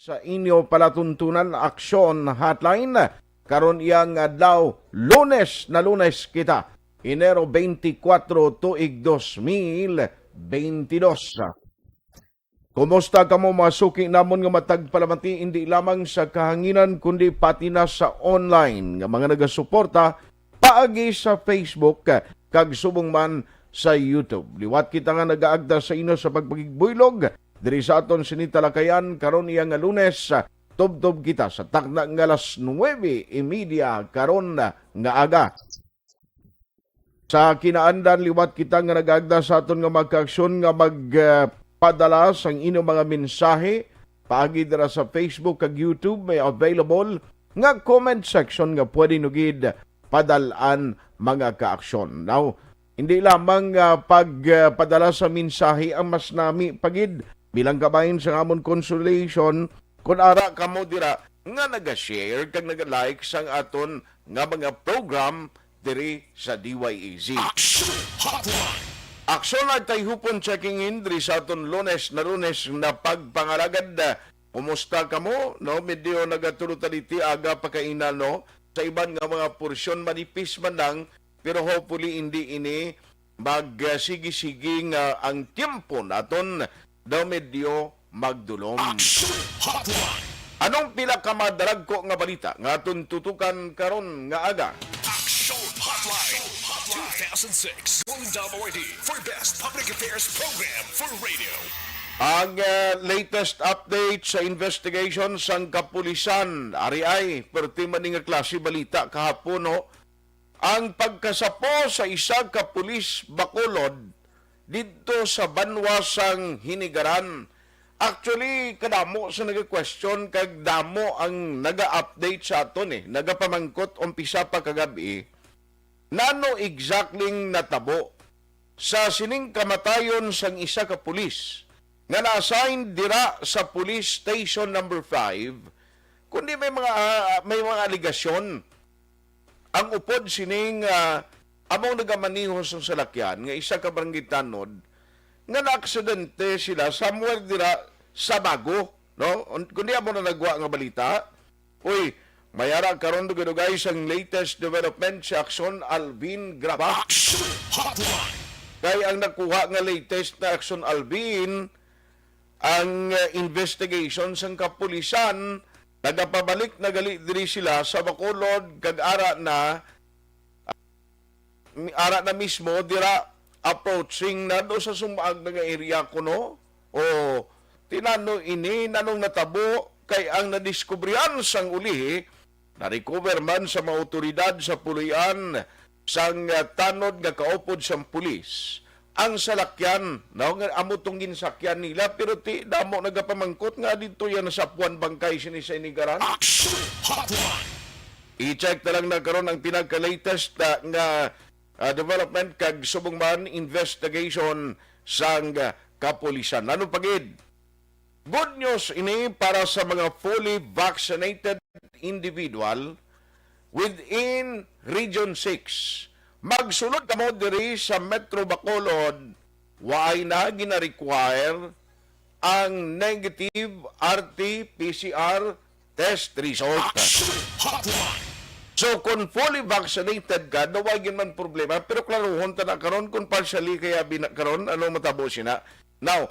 sa inyo palatuntunan aksyon hotline karon iyang adlaw Lunes na Lunes kita Enero 24 tuig 2022. Kumusta kamo masuki namon nga matag palamati hindi lamang sa kahanginan kundi pati na sa online nga mga nagasuporta paagi sa Facebook kag subong man sa YouTube. Liwat kita nga nagaagda sa inyo sa pagpagigbuylog diri sa aton sinitalakayan karon iya nga Lunes, tubtob kita sa takna nga alas 9:30 karon nga aga. Sa kinaandan liwat kita nga nagagda sa aton nga magkaaksyon nga magpadala sang inyong mga mensahe paagi dira sa Facebook kag YouTube. May available nga comment section nga pwede nugid padalaan mga kaaksyon. Now, hindi lamang pagpadala sa mensahe ang mas nami pagid bilang kabahin sa amon consolation kung ara kamo dira nga naga-share kag naga-like sang aton nga mga program diri sa DYAZ. Aksyon na tayo hupon checking in diri sa aton Lunes na pagpangalagad. Kumusta kamo? No, medyo nagatulot taliti aga pakaina no sa iban nga mga porsyon manipis man lang pero hopefully hindi ini magsigi-sige nga ang tiempo naton daw medyo magdulom. Anong pila ka madarag ko nga balita nga aton tutukan karon nga aga? Action Hotline 2006 WWRD for Best Public Affairs Program for Radio. Ang latest update sa investigation sang kapulisan, ari ay perti man nga klase balita kahapon no. Ang pagkasapo sa isa ka pulis Bacolod dito sa Banwasang Hinigaran. Actually, kadamo sa nag-question kag damo ang naga-update sa aton nagapamangkot umpisa pa kagabi. Nano exactly natabo sa sining kamatayon sang isa ka pulis nga na-assign dira sa police station number 5 kundi may mga aligasyon ang upod sining among nagamanihos sa salakyan nga isa ka barangay tanod nga na-aksidente sila somewhere dira sa Bago, no? Kundi amo na nagwa nga balita. Uy, mayara karon dugay ang latest development sa Action Alvin Graba. Kay ang nakuha nga latest na Action Alvin ang investigation sang kapulisan nagapabalik na gali diri sila sa Bacolod kag ara na mismo dira approaching na do sa sumaag nga area kuno o tinano ini nanong natabo kay ang nadiskubrihan sang uli na-recover man sa mga otoridad sa pulian sang tanod nga kaupod sang pulis ang salakyan no nga amo tong ginsakyan nila pero ti damo nagapamangkot nga dito yan sa Puan Bangkay sini sa Inigaran. I-check na lang na karon ang pinaka-latest nga development kag subong man investigation sang kapulisan. Ano pagid? Good news ini para sa mga fully vaccinated individual within Region 6. Magsulod kamo diri sa Metro Bacolod, waay na gina-require ang negative RT-PCR test result. So, kung fully vaccinated ka, nawagin man problema. Pero klaro, hunta na karon kung partially kaya binakaron, anong matabo sina. Now,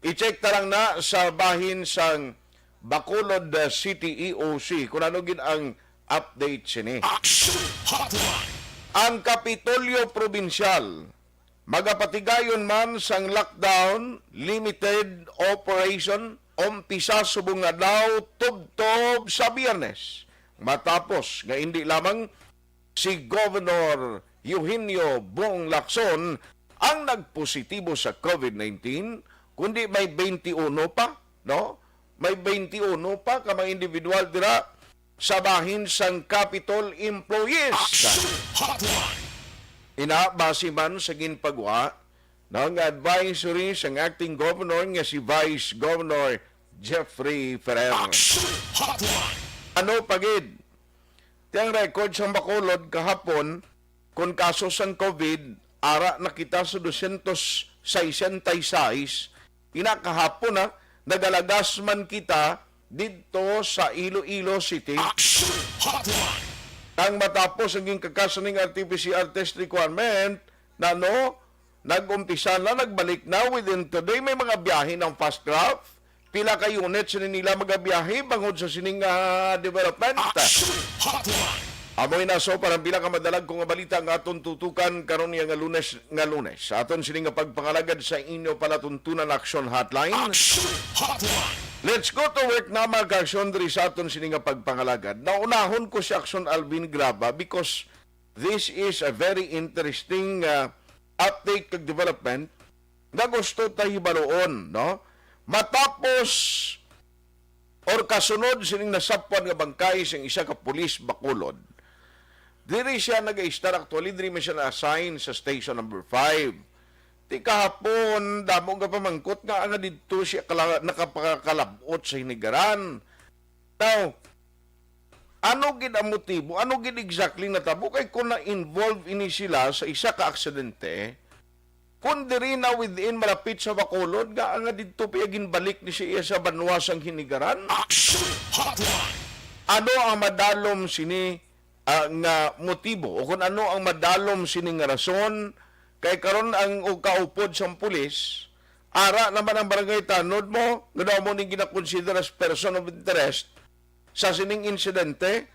i-check ta lang na sa bahin sang Bacolod City EOC kung ano gin ang update sini. Ang Kapitolyo Provincial magapatigayon man sang lockdown, limited operation, umpisa subong adlaw tubtob sa Biyernes. Matapos nga hindi lamang si Governor Eugenio Bong Lacson ang nagpositibo sa COVID-19, kundi may 21 pa, no? May 21 pa ka mga individual dira sa bahin sang Capitol employees. Inabasi man sa ginpagwa ng advisory sang acting governor nga si Vice Governor Jeffrey Ferrer. Ano pagid? Tiyang record sa Bacolod kahapon kung kaso sang COVID ara nakita sa 266 inakahapon nagalagas man kita dito sa Iloilo City Action Hotline. ang matapos ang kakasaning RT-PCR test requirement na nag-umpisa na, nagbalik na within today. May mga biyahe ng fast craft. Pila ka unit sinin nila magabiyahe bangod sa sining development. Action Hotline. Amoy na so parang pila ka madalag kung nga balita nga aton tutukan karon niya nga lunes. Sa aton sining nga pagpangalagad sa inyo palatuntunan action hotline. Action Hotline. Let's go to work na mga action diri sa aton sining nga pagpangalagad. Naunahon ko si Action Alvin Graba because this is a very interesting update kag development nga gusto tayo hibaluon, no? Matapos or kasunod sining nasapwan nga bangkay sing isa ka pulis Bacolod. Diri siya nag-i-star actually, diri man siya na-assign sa station number 5. Di kahapon, damo nga pamangkot nga nga dito siya nakapakakalabot sa hinigaran. Now, ano gid ang motibo? Ano gid exactly natabo? Kay kung na-involve ini sila sa isa ka aksidente, kung diri na within malapit sa Bacolod, nga dito piyagin balik ni siya sa banwasang hinigaran. Action Hotline. Ano ang madalom sini nga motibo o kung ano ang madalom sini nga rason kay karon ang kaupod sa pulis ara naman ang barangay tanod mo nga daw mo ning ginakonsider as person of interest sa sining insidente.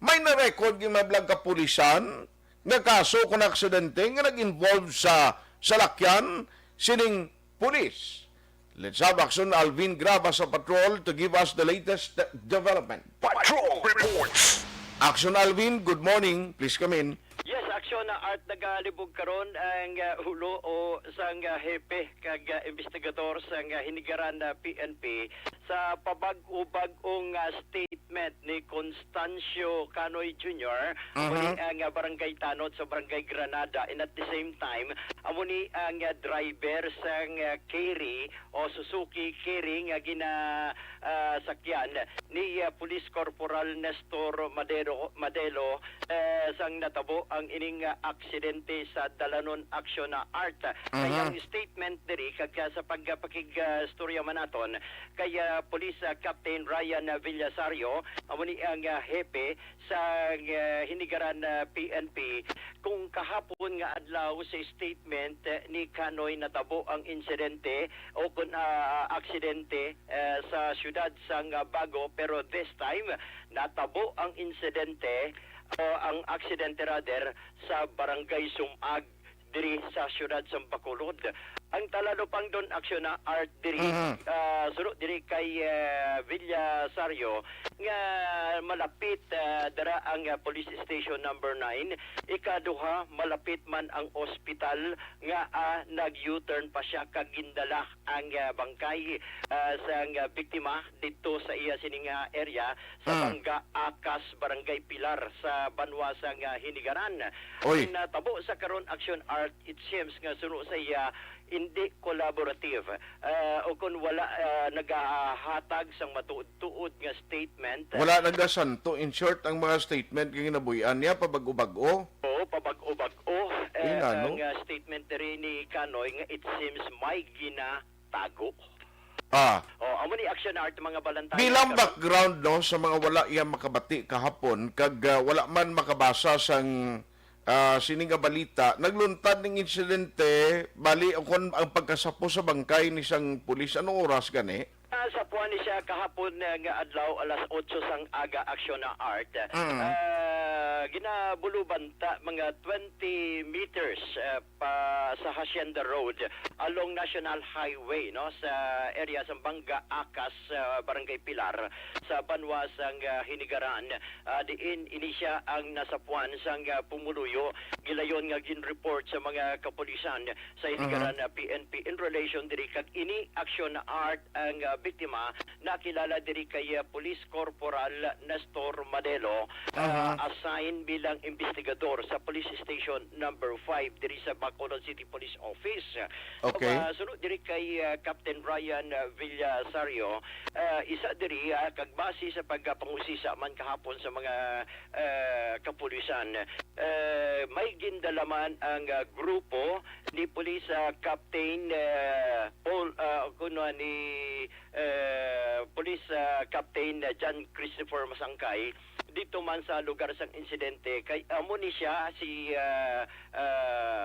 May na-record yung mablang kapulisan nga kaso kung aksidente nga nag-involve sa salakyan sining pulis. Let's have Action Alvin Graba sa patrol to give us the latest development. Patrol reports. Action Alvin, good morning. Please come in. Yes, aksyon na art nagalibog karon ang hulo o sang hepe kag investigador sang hinigaran na PNP sa pabag-ubag-ong statement ni Constancio Canoy Jr. Muli ang barangay Tanod sa barangay Granada, and at the same time amo ni ang driver sang carry o Suzuki carry nga sakyan ni Police Corporal Nestor Madelo sang natabo ang ining aksidente sa Dalanon Action na Art. Kaya ang statement diri kag sa pagpakigstorya manaton kay Police Captain Ryan Villasario amo ni ang hepe sa hinigaran PNP kung kahapon nga adlaw sa statement ni Kanoy natabo ang insidente o kung aksidente sa syudad sang Bago, pero this time natabo ang insidente o ang aksidente rather sa barangay Sumag diri sa syudad sa Bacolod. Ang talalupang don aksyon na art diri suro diri kay Villasario nga malapit dara ang police station number 9. Ikaduha malapit man ang ospital nga nag-U-turn pa siya kag gindala ang bangkay sa biktima dito sa iya sining area sa Bangga Akas Barangay Pilar sa Banwasang Hinigaran. Oy. Natabo sa karon action art, it seems nga suno sa iya hindi collaborative o kung wala nagahatag sang matuod-tuod nga statement. Wala nagasanto. In short, ang mga statement nga ginabuyan niya, pabago-bago. Oo, pabag-o-bag-o. Ano? Ang statement rin ni Kanoy nga it seems may ginatago. Amo ni action art mga balantay. Bilang background no sa mga wala iya makabati kahapon, kag wala man makabasa sang sining nga balita, nagluntad ng insidente, bali kung ang pagkasapo sa bangkay ni sang pulis, anong oras gani? Sa puwan ni siya kahapon nga adlaw alas 8 sang aga aksyon na art. Ginabulubanta mga 20 meters pa sa Hacienda Road along National Highway no sa area sa Bangga Akas Barangay Pilar sa Banwasang Hinigaran. Diin ini siya ang nasapuan sang pumuluyo gilayon nga gin-report sa mga kapulisan sa Hinigaran PNP in relation diri kag ini aksyon na art ang biktima nakilala diri kay Police Corporal Nestor Madelo assigned bilang investigador sa Police Station number 5 diri sa Bacolod City Police Office. Okay. Sunod diri kay Captain Ryan Villasario, isa diri kag base sa pagpangusisa man kahapon sa mga kapulisan, may gindalaman ang grupo ni Police Captain Paul kuno ni Police Captain John Christopher Masangkay dito man sa lugar sang insidente kay amo ni siya si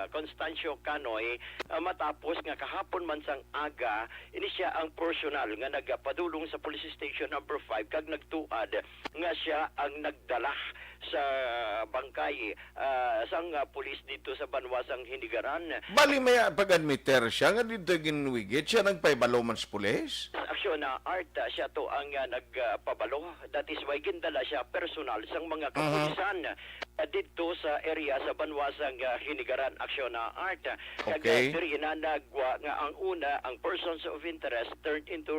Constancio Canoy matapos nga kahapon man sang aga ini siya ang personal nga nagapadulong sa police station number 5 kag nagtuad nga siya ang nagdala sa bangkay sang pulis dito sa Banwasang Hinigaran. Bali may pag-admiter siya nga dito ginwigit siya nagpaibalo man sa pulis. Sa aksyon na art siya to ang nagpabalo. That is why gindala siya personal sang mga kapulisan dito sa area sa Banwasang Hinigaran aksyon na art. Okay. Diri na nagwa nga ang una ang persons of interest turned into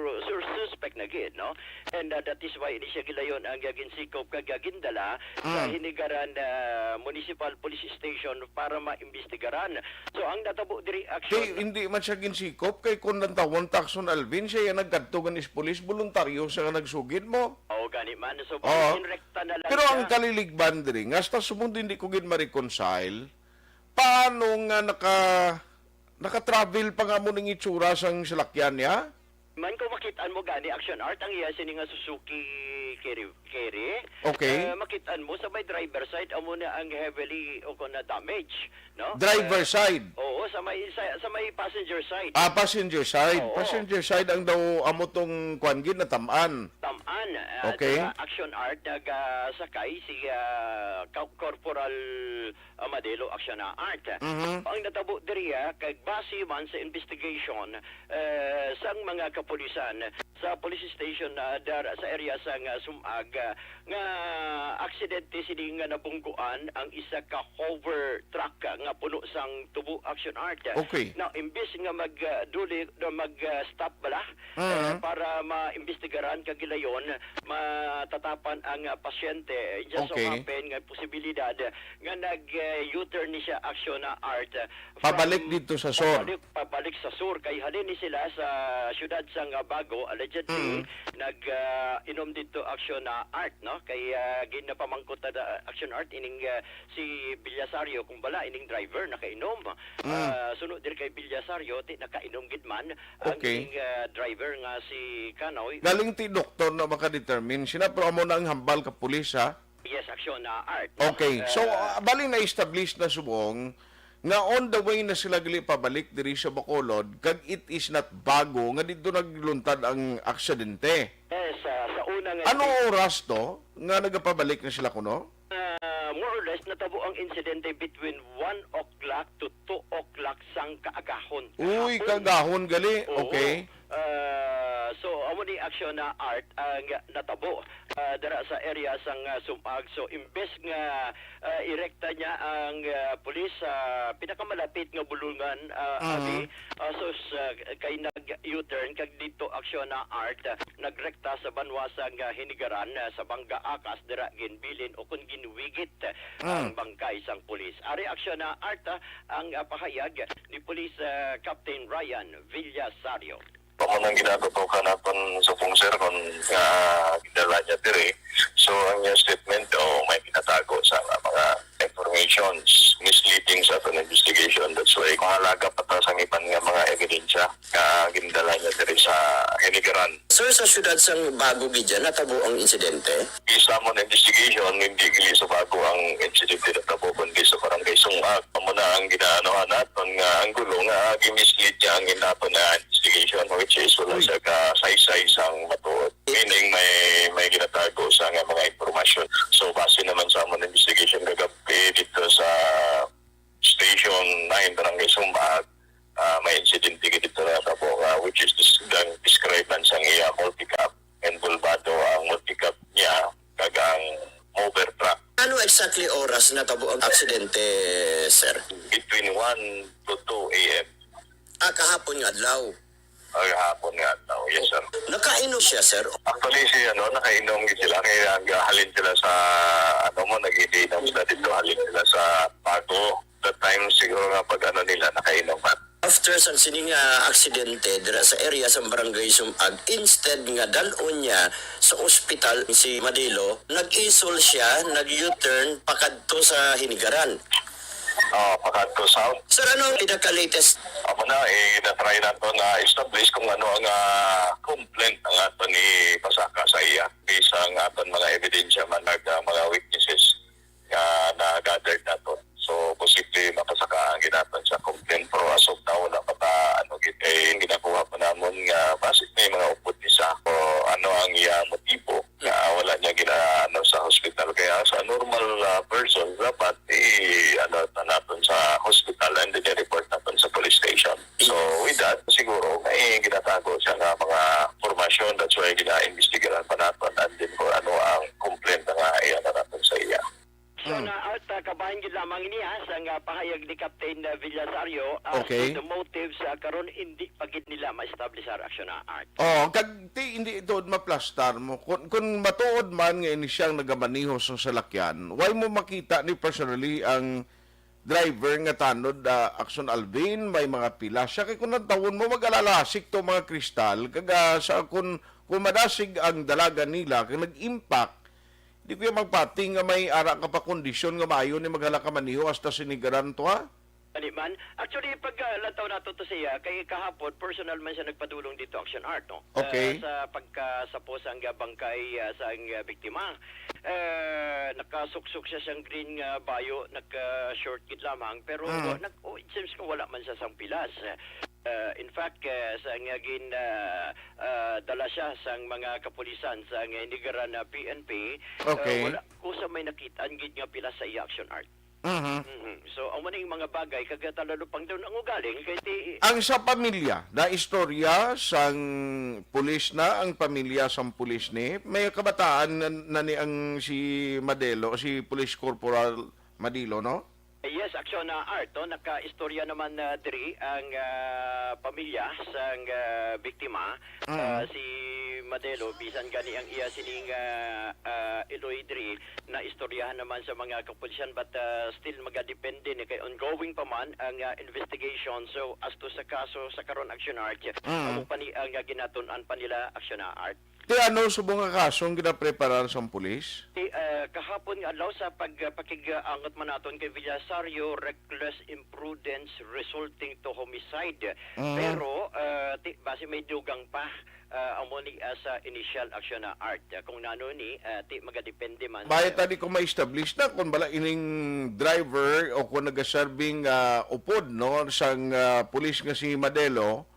suspect na gid, no? And that is why ini siya gilayon ang ginsikop kag gindala sa Hinigaran Municipal Police Station para maimbestigaran. So ang natabo diri Kay aksyon hindi man siya ginsikop kay kun nantawon Takson Alvin siya yung nagkadtugan is pulis voluntaryo siya nga nagsugid mo. o gani man so Oo. inrekta na lang Pero ang siya. kaliligban diri nga hasta sumundo hindi ko gid ma-reconcile. Paano nga naka-travel pa nga mo ning itsura sang salakyan niya? Man ko makitaan mo gani action art ang iya sini nga Suzuki Carry. Okay. Makitaan mo sa may driver side amo na ang heavily o na damage, no? Driver side. Oo, sa may passenger side. Passenger side. Oo. Passenger side ang daw amo tong kwan gid na tamaan. Tamaan. Okay. Sa action art nagasakay si Corporal Amadelo action art. Ang natabo diri kay base man sa investigation sang mga kapulisan sa police station dar sa area sang Sumag nga aksidente sini nga nabungguan ang isa ka hover truck nga puno sang tubo action art. Okay. Now imbes nga mag-stop bala para maimbestigaran kagilayon matatapan ang pasyente. Just so Okay. happen nga posibilidad nga nag-U-turn ni siya action art. Pabalik dito sa SOR. Pabalik sa SOR kay halin ni sila sa syudad sang Bago allegedly nag-inom dito action art, no? Kay ginapamangkot na action art ining si Villasaryo kung bala ining driver nakainom. Sunod din kay Villasaryo ti nakainom gid man ang Okay. ining driver nga si Canoy. Galing ti doktor na maka-determine sina pero amo na ang hambal ka pulis ha. Yes, action art. Okay. So bali na establish na subong nga on the way na sila gali pabalik diri sa Bacolod kag it is not bago nga dito nagluntad ang aksidente. Yes, sa una nga Anong oras to nga nagapabalik na sila kuno? more or less natabo ang insidente between 1 o'clock to 2 o'clock sang kaagahon. Uy, Kahapon. kagahon gali. Oo. Okay. So amo ni aksyon na art ang natabo dara sa area sang Sumag. So imbes nga irekta niya ang pulis sa pinakamalapit nga bulungan abi kay nag-U-turn kag dito aksyon na art nagrekta sa Banwasang Hinigaran sa Bangga Akas dira ginbilin o kun ginwigit ang bangkay sang pulis. Ari aksyon na art ang pahayag ni Police Captain Ryan Villasario. Pamunang ginatutukan natin sa pungser kung gidala niya diri. So, ang yung statement may ginatago sa mga informations misleading sa ating investigation. That's why mahalaga pa ta sa iban nga mga ebidensya gindala niya diri sa Hinigaran. Sir, sa syudad sang Bago Gidya, natabo ang insidente? Isa mo na investigation, hindi gili sa bago ang incident na tabo kundi sa barangay Sungag. Muna ang ginaanohan natin nga ang gulo nga gimislead niya ang ginato na investigation which is wala sa kasaysay sang matuod. Meaning may ginatago sa nga mga informasyon. So base naman sa among investigation kagabi dito sa Station 9 Barangay Sungag, may incident dito na tabo which is described sa iya multi-cap and bulbado ang multi-cap niya kagang mover truck. Ano exactly oras natabo ang aksidente, sir? Between 1 to 2 a.m. Kahapon nga adlaw. ay hapon nga daw. Yes, sir. Nakainom siya, sir? Actually, nakainom sila. Kaya halin sila sa, nag-i-inom sila dito. Halin sila sa Bago. That time, siguro nga pag nila, nakainom man. After sa sining aksidente dira sa area sa Barangay Sumag, instead nga dalon niya sa ospital si Madilo, nag-isol siya, nag-U-turn pakadto sa Hinigaran. Pakadto South. Sir, ano ang pinaka-latest? Ako na, na-try na to na establish kung ano ang complaint ang ato ni Pasaka sa iya. Based ang aton mga ebidensya man, mga witnesses na gathered na to. So, posible mapasaka ang ginaton sa complaint. Pero as of now, wala pa ginakuha pa namon nga basit may mga upod isa o ano ang iya motibo na wala niya ginaano sa hospital. Kaya sa normal person, dapat naton sa hospital and then report naton sa police station. So, with that, siguro, may ginatago siya nga mga formasyon. That's why gina-investigaran pa naton and then kung ano ang complaint nga iya na naton sa iya. So na-out, kabahan yun lamang niya sa pahayag ni Captain Villasario Okay. the motives karon hindi pagid nila ma-establish ang action na art. Oh, kag hindi ito maplastar mo. Kung matuod man nga ini siyang nagamanihos ng salakyan, why mo makita ni personally ang driver nga tanod Action Alvin, may mga pila siya. Kaya kung natawon mo, mag-alalasik to mga kristal, kaga sa kung madasig ang dalaga nila, kung nag-impact, di ko yung magpating nga may ara ka pa kondisyon nga maayo ni maghala ka maniho hasta sinigaran to ha? Ani man, actually pag lantaw nato to siya kay kahapon personal man siya nagpadulong dito action art no. Okay. Sa pagkasapos ang bangkay sa ang biktima. Nakasuksok siya sang green bayo, nagka-short kid lamang pero it seems ko wala man siya sang pilas. In fact, sa ngagin dala siya sang mga kapulisan sa Nigaran na PNP, Okay. wala ko sa may nakita ang gid nga pila sa iya action art. So, ang maning mga bagay, kagatalalo pang doon ang ugaling, kaya Ang sa pamilya, na istorya sang pulis na, ang pamilya sang pulis ni, may kabataan na ni ang si Madelo, si Police Corporal Madilo, no? yes, action na art, no? Naka-istorya naman diri ang pamilya sang biktima, si Madelo, bisan gani ang iya sining Eloy diri, na istoryahan naman sa mga kapulisan, but still magadepende ni kay ongoing pa man ang investigation. So, as to sa kaso sa karon action art, amo pa ni ang ginatun-an pa nila action na art. Di ano, subong nga kasong ginapreparar sa pulis? Kahapon nga law sa pagpakigangot man naton kay Villasario, reckless imprudence resulting to homicide. Pero base may dugang pa amo ni sa initial action na art. Kung nano ni magadepende man. Bayat tadi ko ma-establish na kung bala ining driver o kung nagaserving upod no sang pulis nga si Madelo,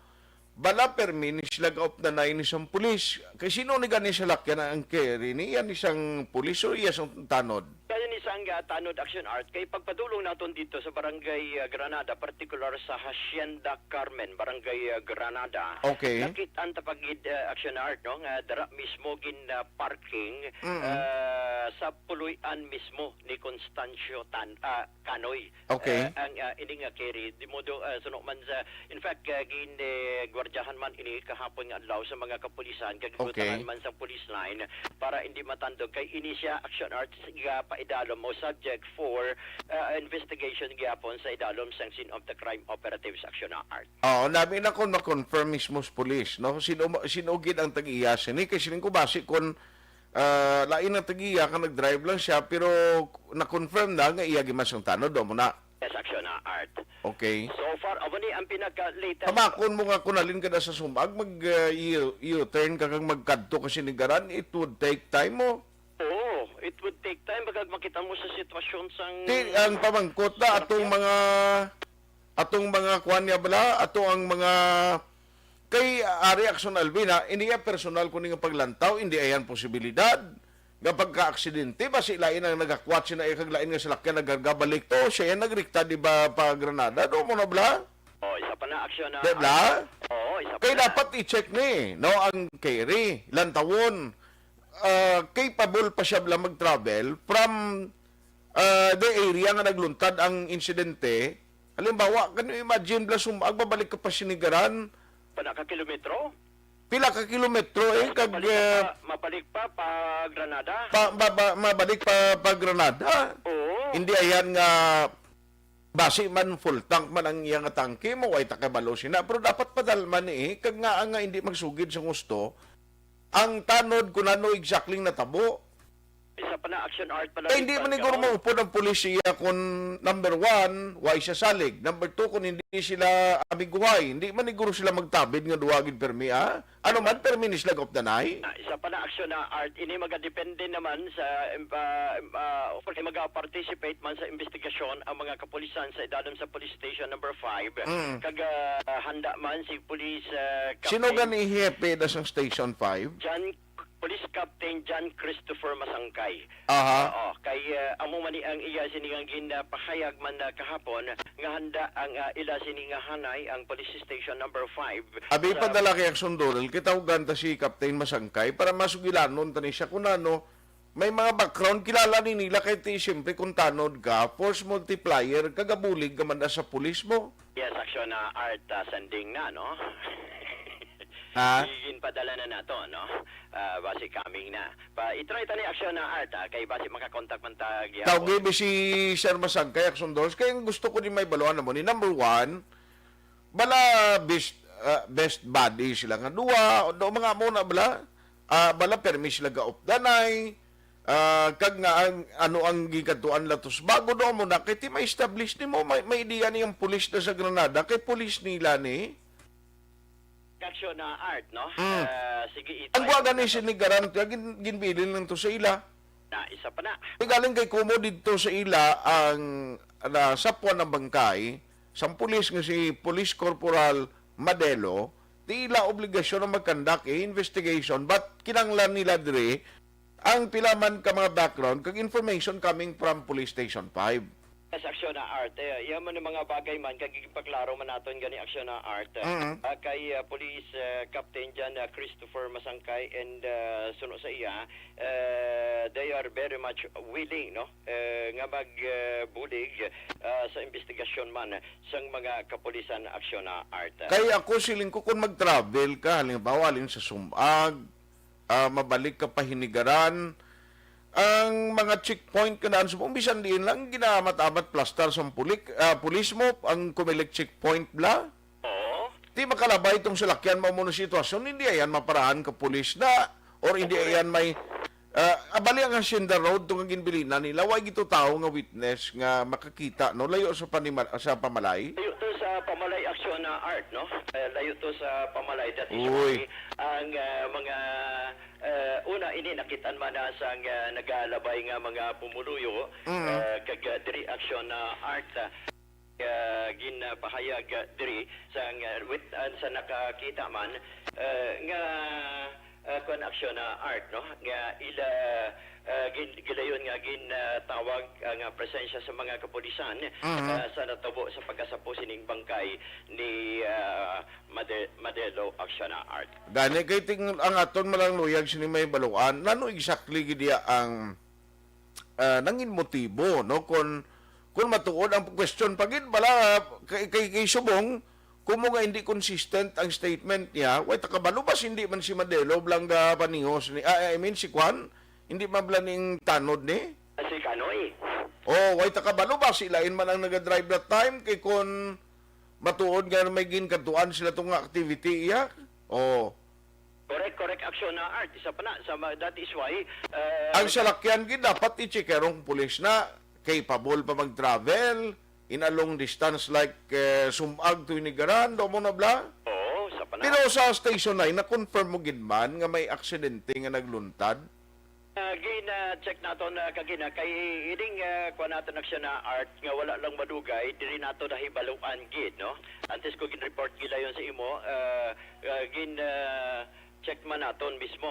bala permi ni sila gaop na nain isang pulis. Kay sino ni gani sa lakyan ang carry ni yan isang pulis o iya sang tanod? Kaya ni sang tanod action art kay pagpadulong naton dito sa barangay Granada, particular sa Hacienda Carmen, barangay Granada. Okay. Nakitaan tapagid action art no nga dara mismo gin parking sa puluyan mismo ni Constancio Canoy. Okay. Ang ini nga carry di modo suno man sa in fact gin gwardiyahan man ini kahapon nga adlaw sa mga kapulisan kagigutan man sa police line para hindi matandog kay ini siya action art nga paidalom mo subject for investigation gyapon sa idalom sang scene of the crime operatives action art. Oo, namin na kung ma-confirm mismo sa pulis, no? Sinugid ang tag-iya siya ni, kasi ko basi kung lain ang tag-iya ka nag-drive lang siya, pero na-confirm na nga iya gimas ang tanod, do mo na. Yes, action art. Okay. So far, abo ni ang pinaka-latest. Kamakon mo nga kunalin ka na sa sumag, mag-U-turn ka kang magkadto kasi nigaran, it would take time mo. Oo, it would take time baga makita mo sa sitwasyon sang Ang pamangkot na atong mga kuanya bala, ato ang mga kay Ari Action Alvina, iniya personal ko nga paglantaw, hindi ayan posibilidad. Nga pagka-aksidente, basi lain ang nagakwat siya na ikaglain nga salakyan nagagabalik to, siya yan nagrikta di ba pa Granada, do mo na bala? Oh, isa pa na action na. Diba? Oo, isa pa Kaya na. dapat i-check ni, no, ang carry, lantawon, capable pa siya bala mag-travel from the area nga nagluntad ang insidente. Halimbawa, kan imagine bala babalik ka pa sinigaran, Panaka-kilometro? pila ka kilometro kag Mabalik pa Granada? mabalik pa Granada. Oo. Hindi ayan nga basi man full tank man ang iyang tangke mo ay takabalo sina, pero dapat padalman kag nga hindi magsugid sa gusto ang tanod kung ano exactly natabo. Isa pa na action art pala. Hindi man siguro maupod ang pulisya kung number one, why siya salig. Number two, kung hindi sila amiguhay. Hindi man siguro sila magtabid nga duwagin permi, ha? Ano man, permi ni sila gopdanay? Isa pa na action na art, ini magadepende naman sa maga-participate man sa investigasyon ang mga kapulisan sa idadam sa police station number 5. Kag handa man si police Sino captain gani hepe na sa Station 5? Police Captain John Christopher Masangkay. Aha. Oo, kay amo man ni ang iya siningang ginapahayag man kahapon nga handa ang ila sininga hanay ang police station number 5. Abi padala kay Sundorel, kitawgan ta si Captain Masangkay para masugilanon tani siya kung ano, may mga background kilala ni nila kay ti siyempre kung tanod ka, force multiplier, kagabulig ka man na sa pulis mo. Yes, action na art sending na, no? Ha? Higin padala na nato, no? Basi coming na. I-try tani action na art, kay basi makakontak man ta gyapon. Tawag ba si Sir Masangkay Aksondos? Kaya ang gusto ko din may baluan na mo ni number one, bala best buddy sila nga duwa, do mga mo na bala, bala permi sila ga opdanay, kag nga ano ang gikatuan latos bago do mo na kay ti ma-establish ni mo may idea niyang pulis na sa Granada kay pulis nila ni Action na art, no? Sige, ang buwaga ni sinigaran ginbilin lang to sa ila na isa pa na. galing kay kumo dito sa ila ang sapwan ng bangkay sa pulis nga si Police Corporal Madelo di ila obligasyon na magkandak investigation but kinanglan nila dire ang pilaman ka mga background kag information coming from Police Station 5. Yes, action na art. Yan man yung mga bagay man, kagipaklaro man natin gani action na art. Kay Police Captain John Christopher Masangkay and suno sa iya, they are very much willing, no? Nga magbulig sa investigasyon man sang mga kapulisan action na art. Kaya ako siling ko kung mag-travel ka, halimbawa alin sa Sumag, mabalik ka pa Hinigaran, ang mga checkpoint ka naan sa umbisan din lang ginamat-amat plaster sa pulis mo, ang kumilik checkpoint bla. Oo. Di makalabay itong salakyan mo muna sitwasyon, hindi ayan maparaan ka pulis na, or hindi ayan may abali ang Hacienda Road itong ginbilinan nila, wag ito tao nga witness nga makakita, no? Layo sa pamalay. Layo to sa pamalay action na art, no? Layo to sa pamalay. That is Uy. why ang mga una ini nakitaan man na sa nagalabay nga mga pumuluyo kag diri action na art ginapahayag diri sa sa nakakita man nga kon action na art, no? Nga ila gilayon nga ginatawag ang presensya sa mga kapulisan sa natabo sa pagkasapo sining bangkay ni Madelo action na art. Gani kay ting ang aton malang luyag sini may baluan, nano exactly gidiya ang nangin motibo, no? Kung matuod ang question pagid bala kay subong kumo nga hindi consistent ang statement niya, way takabalubas hindi man si Madelo blangga paningos ni I mean si Kwan, hindi man blaning tanod ni. Si Kanoy. Oh, way takabalubas ilain man ang naga-drive that time kay kun matuod nga may ginkantuan sila tong activity iya. Oh, Correct action na art. Isa pa na. That is why ang salakyan gid dapat i-checkerong pulis na capable pa mag-travel in a long distance like Sumag to Hinigaran, do mo na bla. Oo, isa pa na. Pero sa Station 9, na-confirm mo gid man nga may aksidente nga nagluntad? Gina-check nato na kagina kay ining kuha nato action na art nga wala lang madugay diri nato nahibaluan gid, no? Antes ko gin-report gila yon sa imo check man naton mismo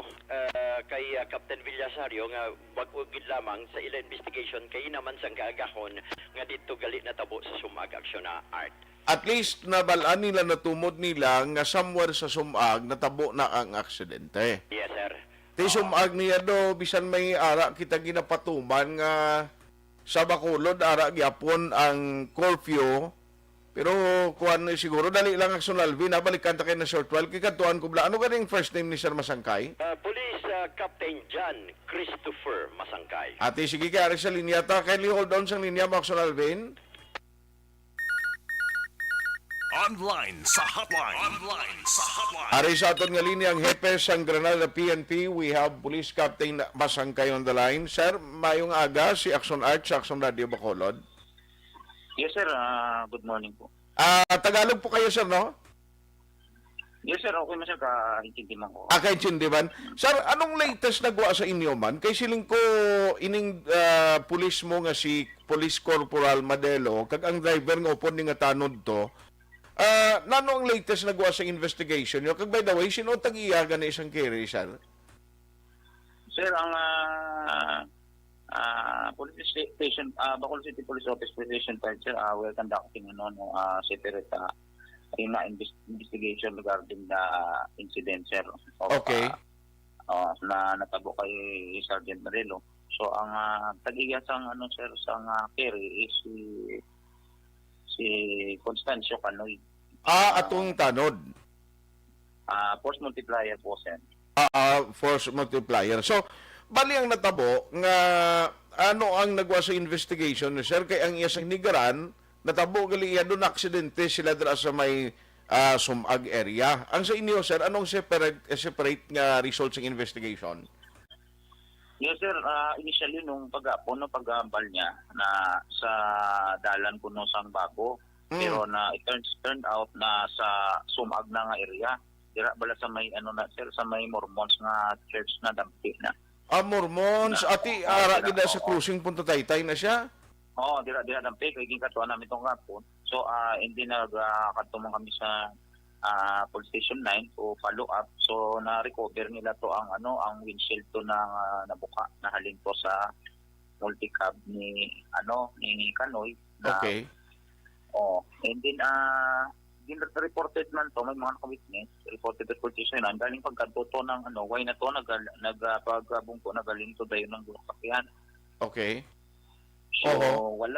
kay Captain Villasario nga wag gid lamang sa ila investigation kay naman sang kaagahon nga dito gali na tabo sa Sumag action na art. At least nabalaan nila, natumod nila nga somewhere sa Sumag natabo na ang aksidente. Yes, sir. Ti Sumag niya do, bisan may ara kita ginapatuman nga sa Bacolod, ara gyapon ang curfew. Pero kuan siguro dali lang Action Alvin, nabalikan ta kay na short while kay katuan ko bla. Ano ganing first name ni Sir Masangkay? Police Captain John Christopher Masangkay. Ate sige kay ari sa linya ta, kay hold on sa linya mo Action Alvin. Online sa hotline. Online sa hotline. Ari sa aton nga linya ang hepe sang Granada PNP, we have Police Captain Masangkay on the line. Sir, mayong aga si Action Arch sa Action Radio Bacolod. Yes, sir. Good morning po. Tagalog po kayo, sir, no? Yes, sir. Okay na, sir. Kaintindihan ko. Kay Chindiban. Sir, anong latest nagawa sa inyo man? Kay siling ko ining pulis mo nga si Police Corporal Madelo, kag ang driver nga upon ni nga tanod to, nano ang latest nagawa sa investigation nyo? Kag by the way, sino tag-iyaga na isang carry, sir? Sir, ang police station, Bacolod City Police Office Station 5, sir, we're conducting separate investigation regarding the incident, sir. Of, Okay. Na natabo kay Sergeant Marelo. So, ang tag-iya sang sir, sang carry is si Constancio Canoy. Atong tanod. Force multiplier po, sir. Force multiplier. So, bali ang natabo nga ano ang nagwa sa investigation ni sir kay ang iyang nigaran natabo gali iya doon aksidente sila dira sa may Sumag area. Ang sa inyo sir, anong separate nga results ng investigation? Yes, sir. Initially, nung pag-apon, pag-ambal niya na sa dalan ko no sang bago. Pero na it turned out na sa Sumag na nga area. Dira bala sa may sir, sa may Mormons nga church na dampi na. Mormons, ati ara gid sa cruising punta Taytay na siya. Dira dampi kay gikatuan namin tong hapon. So hindi kadtumong kami sa police station 9 to follow up. So na-recover nila to ang windshield to na nabuka na halin po sa multicab ni Canoy. Okay. And then reported man to, may mga witness, reported at police station 9, galing pagkatuto ng why na to nagpagbungko na galing to dayon ng sakyan. Okay. So wala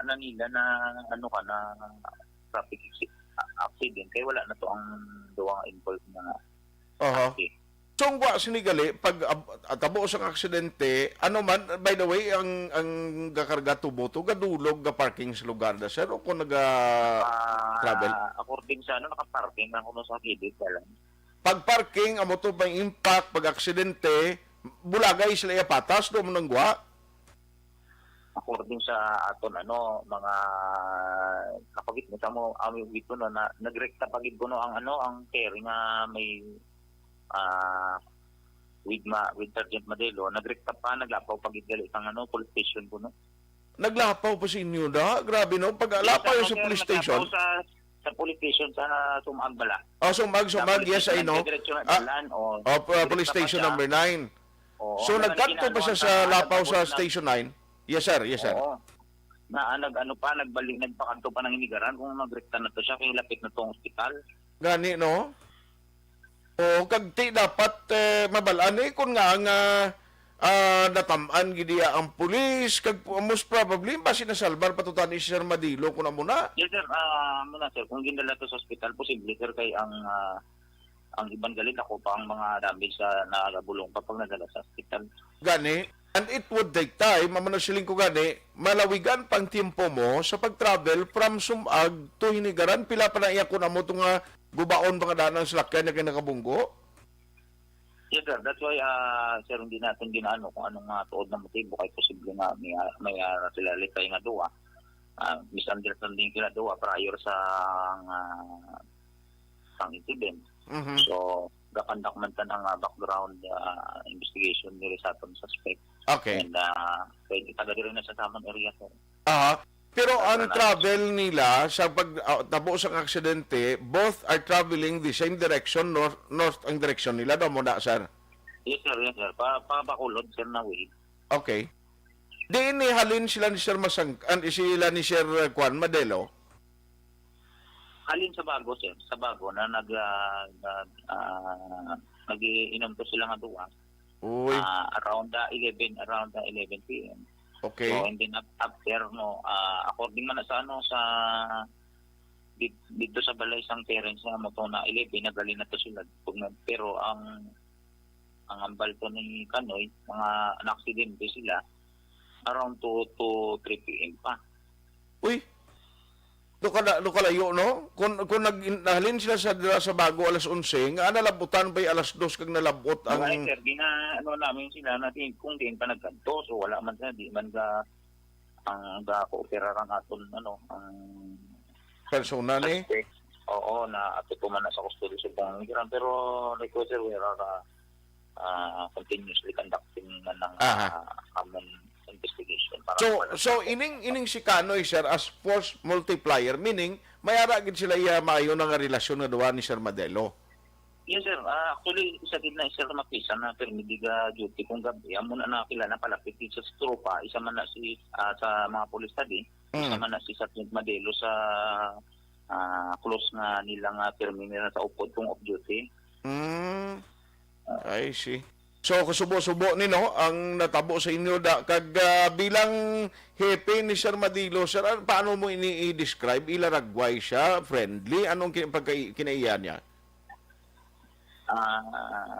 na nila na na traffic accident kaya wala na to ang duwang involved na. Okay. So, ang wa sinigali, pag tabo sa aksidente, ano man, by the way, ang gakarga tubo to, gadulog, parking sa lugar na, sir, o kung travel? According sa nakaparking na kuno sa gilid lang. Pag parking, amo to may impact, pag aksidente, bulagay sila patas, doon mo nang gwa? According sa aton mga nakabit mo sa mo ami wito na nagrekta pagid kuno ang carry nga may with Sergeant Madelo nagrekta pa naglapaw pagid gali ang police station kuno. Naglapaw pa sa inyo na? Grabe no, pag lapaw sa police station. Sa police station sa Sumag bala. Sumag, yes, I know. Police station number 9. So nagkanto pa siya sa lapaw sa station 9? Yes, sir. Oo. Na nagbalik, nagpakanto pa ng inigaran kung nagrekta na to siya, kaya lapit na tong ospital. Gani, no? Kagti dapat mabalaan kung nga natamaan gidiya ang pulis, most probably, ba sinasalbar patutan ni Sir Madilo kung na muna? Yes, sir. Muna, sir. Kung gindala to sa ospital, posible, sir, kay ang ibang galit ako pa ang mga damage sa nakagabulong kapag nadala sa ospital. Gani? And it would take time, mamanasiling ko gani, malawigan pang tiempo mo sa pag-travel from Sumag to Hinigaran. Pila pa na iya ko na mo itong gubaon mga daan ng salakyan na kinakabunggo? Yes, sir. That's why, sir, hindi natin ginaano kung anong tuod na motibo kay posible na may sila litay nga duwa. Misunderstanding sila duwa prior sa incident. Mm-hmm. So, gakandak man ang background investigation nila sa atong suspect. Okay. And pwede taga rin na sa tamang area, sir. Pero ang travel nila sa pagtabo sa aksidente, both are traveling the same direction, north ang direction nila daw mo na, sir? Yes, sir. Yes, sir. Pa-Bacolod, sir, na way. Okay. Di inihalin sila ni Sir sila ni Sir Juan Madelo? Halin sa bago, sir. Sa bago na nag-iinom to sila nga duwa. Uy. Around 11 p.m. Okay. So, and then after, according man sa dito sa balay sang parents na mo to na 11, nagali na to sila. Pero ang ambal to ni Canoy, mga na-aksidente sila, around 2 to 3 p.m. pa. Uy. do kalayo no kung nahalin sila sa bago alas 11 nga nalabutan pa alas 2 kag nalabot Ang ang sir, ano namin sila natin kung din pa nagkanto, so wala man sa di man ga ang ga-coopera ang aton ang persona ni. suspect. Oo, na ato man na sa custody sa bangiran, pero like ko sir, we are continuously conducting ng common investigation para So ining si Kanoy sir as force multiplier meaning mayara gid sila iya maayo nga relasyon nga duwa ni Sir Madelo. Yes sir, actually isa din na sir mapisa na permidiga duty kung gabi amo na nakilala palapit sa tropa, isa man na si sa mga pulis tadi, isa man na si Sergeant Madelo sa close nga nilang terminal sa upod kung off duty. I see. So kusubo-subo ni no ang natabo sa inyo kag bilang hepe ni Sir Madilo sir paano mo i-describe ila ragway siya, friendly, anong kinaiya niya?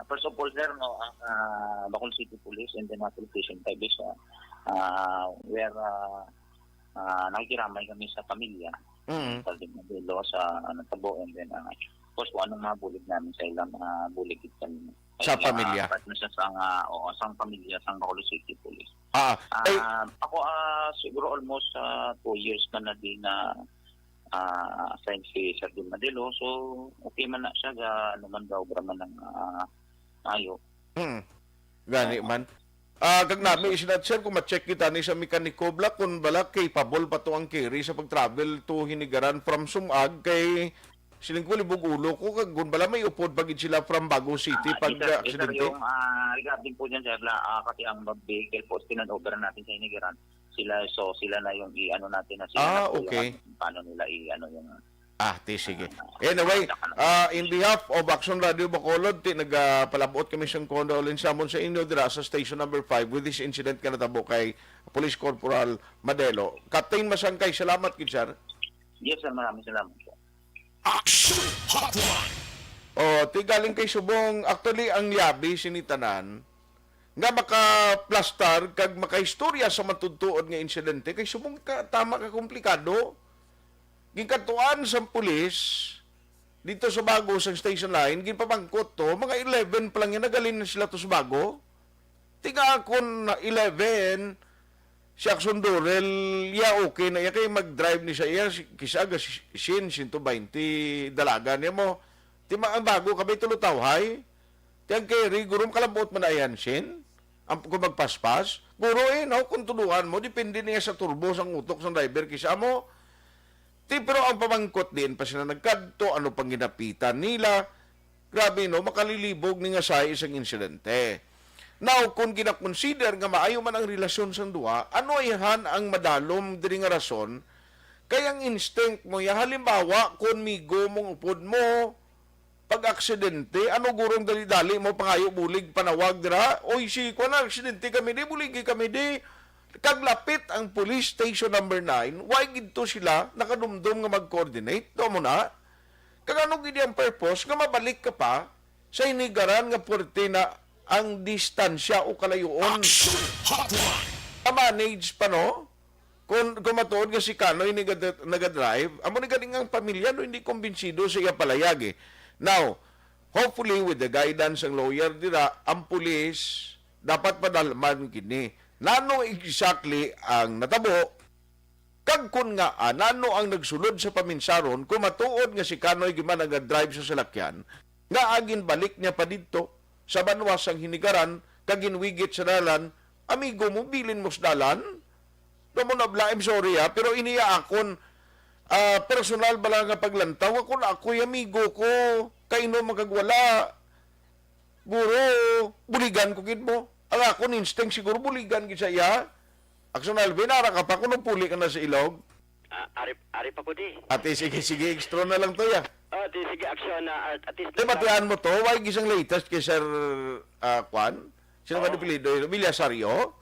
First of all, sir, ang Bacol City Police and then Police Station Taibis, where nakikiramay kami sa pamilya. Kaldig na bilo sa Tabo and then, of course, kung anong mga bulig namin sa ilang bulig kami. Sa pamilya? Sa pamilya, sa Bacol City Police. Ako, siguro almost 2 years na din na assigned si Sergeant Madelo, so okay man na siya ano man daw man ng ayo. Gani man. Kag nami isinat sir kung ma-check kita ni sa mekaniko bla kung bala capable pa to ang carry sa pag-travel to Hinigaran from Sumag kay siling ko libog ulo ko kag gun bala may upod pagid sila from Bago City pag aksidente. Yung regarding po dyan sir, kasi ang vehicle po over natin sa Hinigaran, sila na yung i-ano natin na sila okay. Paano nila i-ano yung sige. Anyway, in behalf of Action Radio Bacolod, nagpalabot kami siyang condolence samon sa inyo dira sa station number 5 with this incident ka natabo kay Police Corporal Madelo. Captain Masangkay, salamat gid sir. Yes sir, maraming salamat sir. Action Hotline. Tigaling kay Subong, actually ang yabi sinitanan nga maka-plastar kag makahistorya sa matudtuod nga insidente kay Subong tama ka komplikado. Gikatuan sa pulis dito sa Bago sa station line, ginpabangkot to, mga 11 pa lang yan, nagalin na sila to sa Bago. Tiga akon na 11, si Action Dorel, okay na, kay mag-drive ni siya, kisaga sin 120 dalaga niya mo. Tima ang Bago, kabay tulutawhay. Tiyang kay gurum kalabot man na yan sin. Kung magpaspas, guro kung tuluan mo, depende niya sa turbo, sa utok, sa driver, kisa mo. Pero ang pamangkot din pa sila nagkadto, ano pang ginapitan nila. Grabe no, makalilibog ni nga sa isang insidente. Now, kung ginakonsider nga maayo man ang relasyon sa duwa, ano ihan ang madalom diri nga rason? Kaya ang instinct mo, halimbawa, kung migo mong upod mo, pag-aksidente, ano gurong dali-dali mo, pangayo bulig, panawag dira, oy, ko na, aksidente kami di, buligi kami di, kaglapit ang police station number 9, why gito sila nakadumdum nga mag-coordinate? Do mo na? Kagano gidi ang purpose nga mabalik ka pa sa Hinigaran nga puwerte na ang distansya o kalayoon. Manage pa no? Kung matuod nga si Kanoy nagadrive, amo ni ganing ang pamilya no hindi kumbinsido sa iya palayag eh. Now, hopefully with the guidance ng lawyer dira, ang pulis dapat padalman kini. Nano exactly ang natabo kag kun nga nano ang nagsulod sa paminsaron kung matuod nga si Kanoy giman nag-drive sa salakyan nga agin balik niya pa didto sa banwasang Hinigaran kag ginwigit sa dalan, amigo mo bilin mo sa dalan do mo nablaim sorry pero iniya akon personal bala nga paglantaw ako na ako'y amigo ko kaino magagwala guro buligan ko gid mo. Ang ako instinct siguro buligan gid sa iya. Action Alvin, ara ka pa kuno puli ka na sa ilog. Ari pa ko di. Ate sige extra na lang to ya. Sige action na at least. Matian mo to, why gisang latest kay Sir Juan? Sino ba apelyido? Villasario?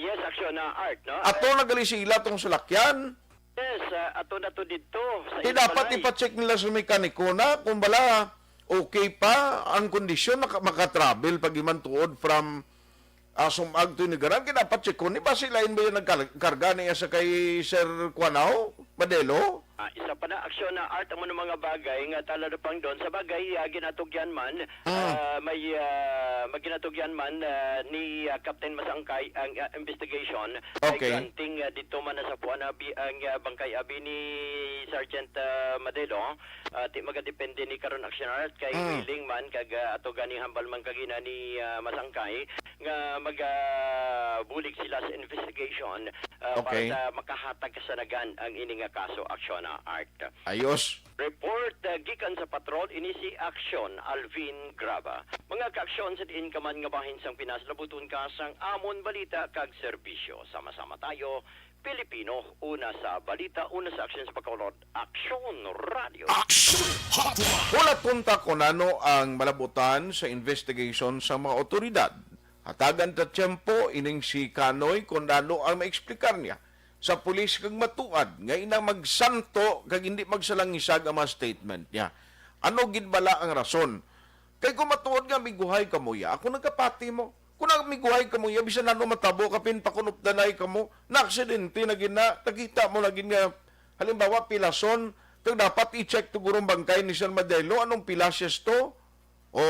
Yes, action na art, no? Ato nagali sila tong sulakyan. Yes, ato na to dito. Di dapat ipa-check nila sa mekaniko na kung bala okay pa ang kondisyon makatravel pag iman tuod from sumag to ni Garang, kinapacheck ko, ni ba sila ba yung nagkarga niya sa kay Sir Quanao, Madelo? Isa pa na aksyon na art ang mga bagay nga talado pang doon sa bagay ginatugyan man may maginatugyan man ni Captain Masangkay ang investigation Okay. ay granting dito man sa Puanabi ang bangkay abi ni Sergeant Madelo ti magadepende ni karon aksyon art kay willing man kag ato gani hambal man kagina ni Masangkay nga magabulig sila sa investigation Okay. para sa makahatag kasanagan ang ini nga kaso aksyon na art. Ayos. Report gikan sa patrol ini si Aksyon Alvin Graba. Mga kaaksyon sa diin kaman nga bahin sang Pinas labuton ka sang amon balita kag serbisyo. Sama-sama tayo Pilipino, una sa balita, una sa aksyon sa pagkaulod. Aksyon Radio. Action Hotline. Wala punta ko nano ang malabutan sa investigation sa mga otoridad. Hatagan ta tiyempo ining si Kanoy kung nano ang maeksplikar niya sa pulis kag matuad nga inang magsanto kag hindi magsalangisag ang mga statement niya. Ano gid bala ang rason? Kay kung matuod nga miguhay kamo ya, ako nagkapati mo. Kung miguhay kamo ya, bisan nano matabo kapin pakunupdanay kamo, na aksidente na gina, nakita mo na gina, halimbawa pilason, kag dapat i-check to gurong bangkay ni Sir Madelo, anong pilasyas to? O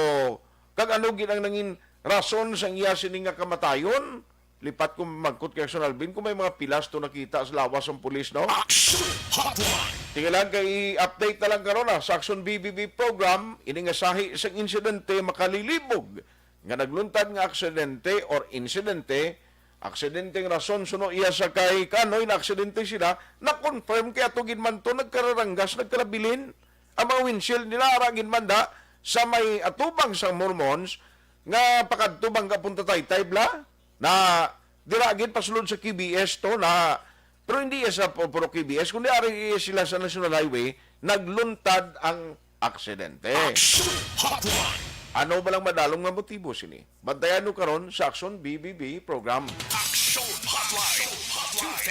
kag ano gid ang nangin rason sa iya sining nga kamatayon? Lipat ko magkot kay Action Alvin kung may mga pilas to nakita sa lawas ng pulis, no? Action Hotline. Tingnan kay update na lang karon sa Action BBB program, ini nga sahi sa insidente makalilibog nga nagluntad nga aksidente or insidente, aksidenteng rason suno iya sa kay Kanoy na aksidente sila, na-confirm kay atugin man to nagkararanggas, nagkarabilin ang mga windshield nila aragin man da sa may atubang sa Mormons nga pakadtubang kapunta Taytay bla na diragin pasulod sa KBS to na pero hindi sa puro KBS kundi ari sila sa National Highway nagluntad ang aksidente. Action Hotline. Ano ba lang madalong nga motibo sini? Bantayan nyo karon sa Action BBB program. Action Hotline.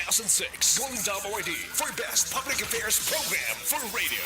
2006 Golden WID for Best Public Affairs Program for Radio.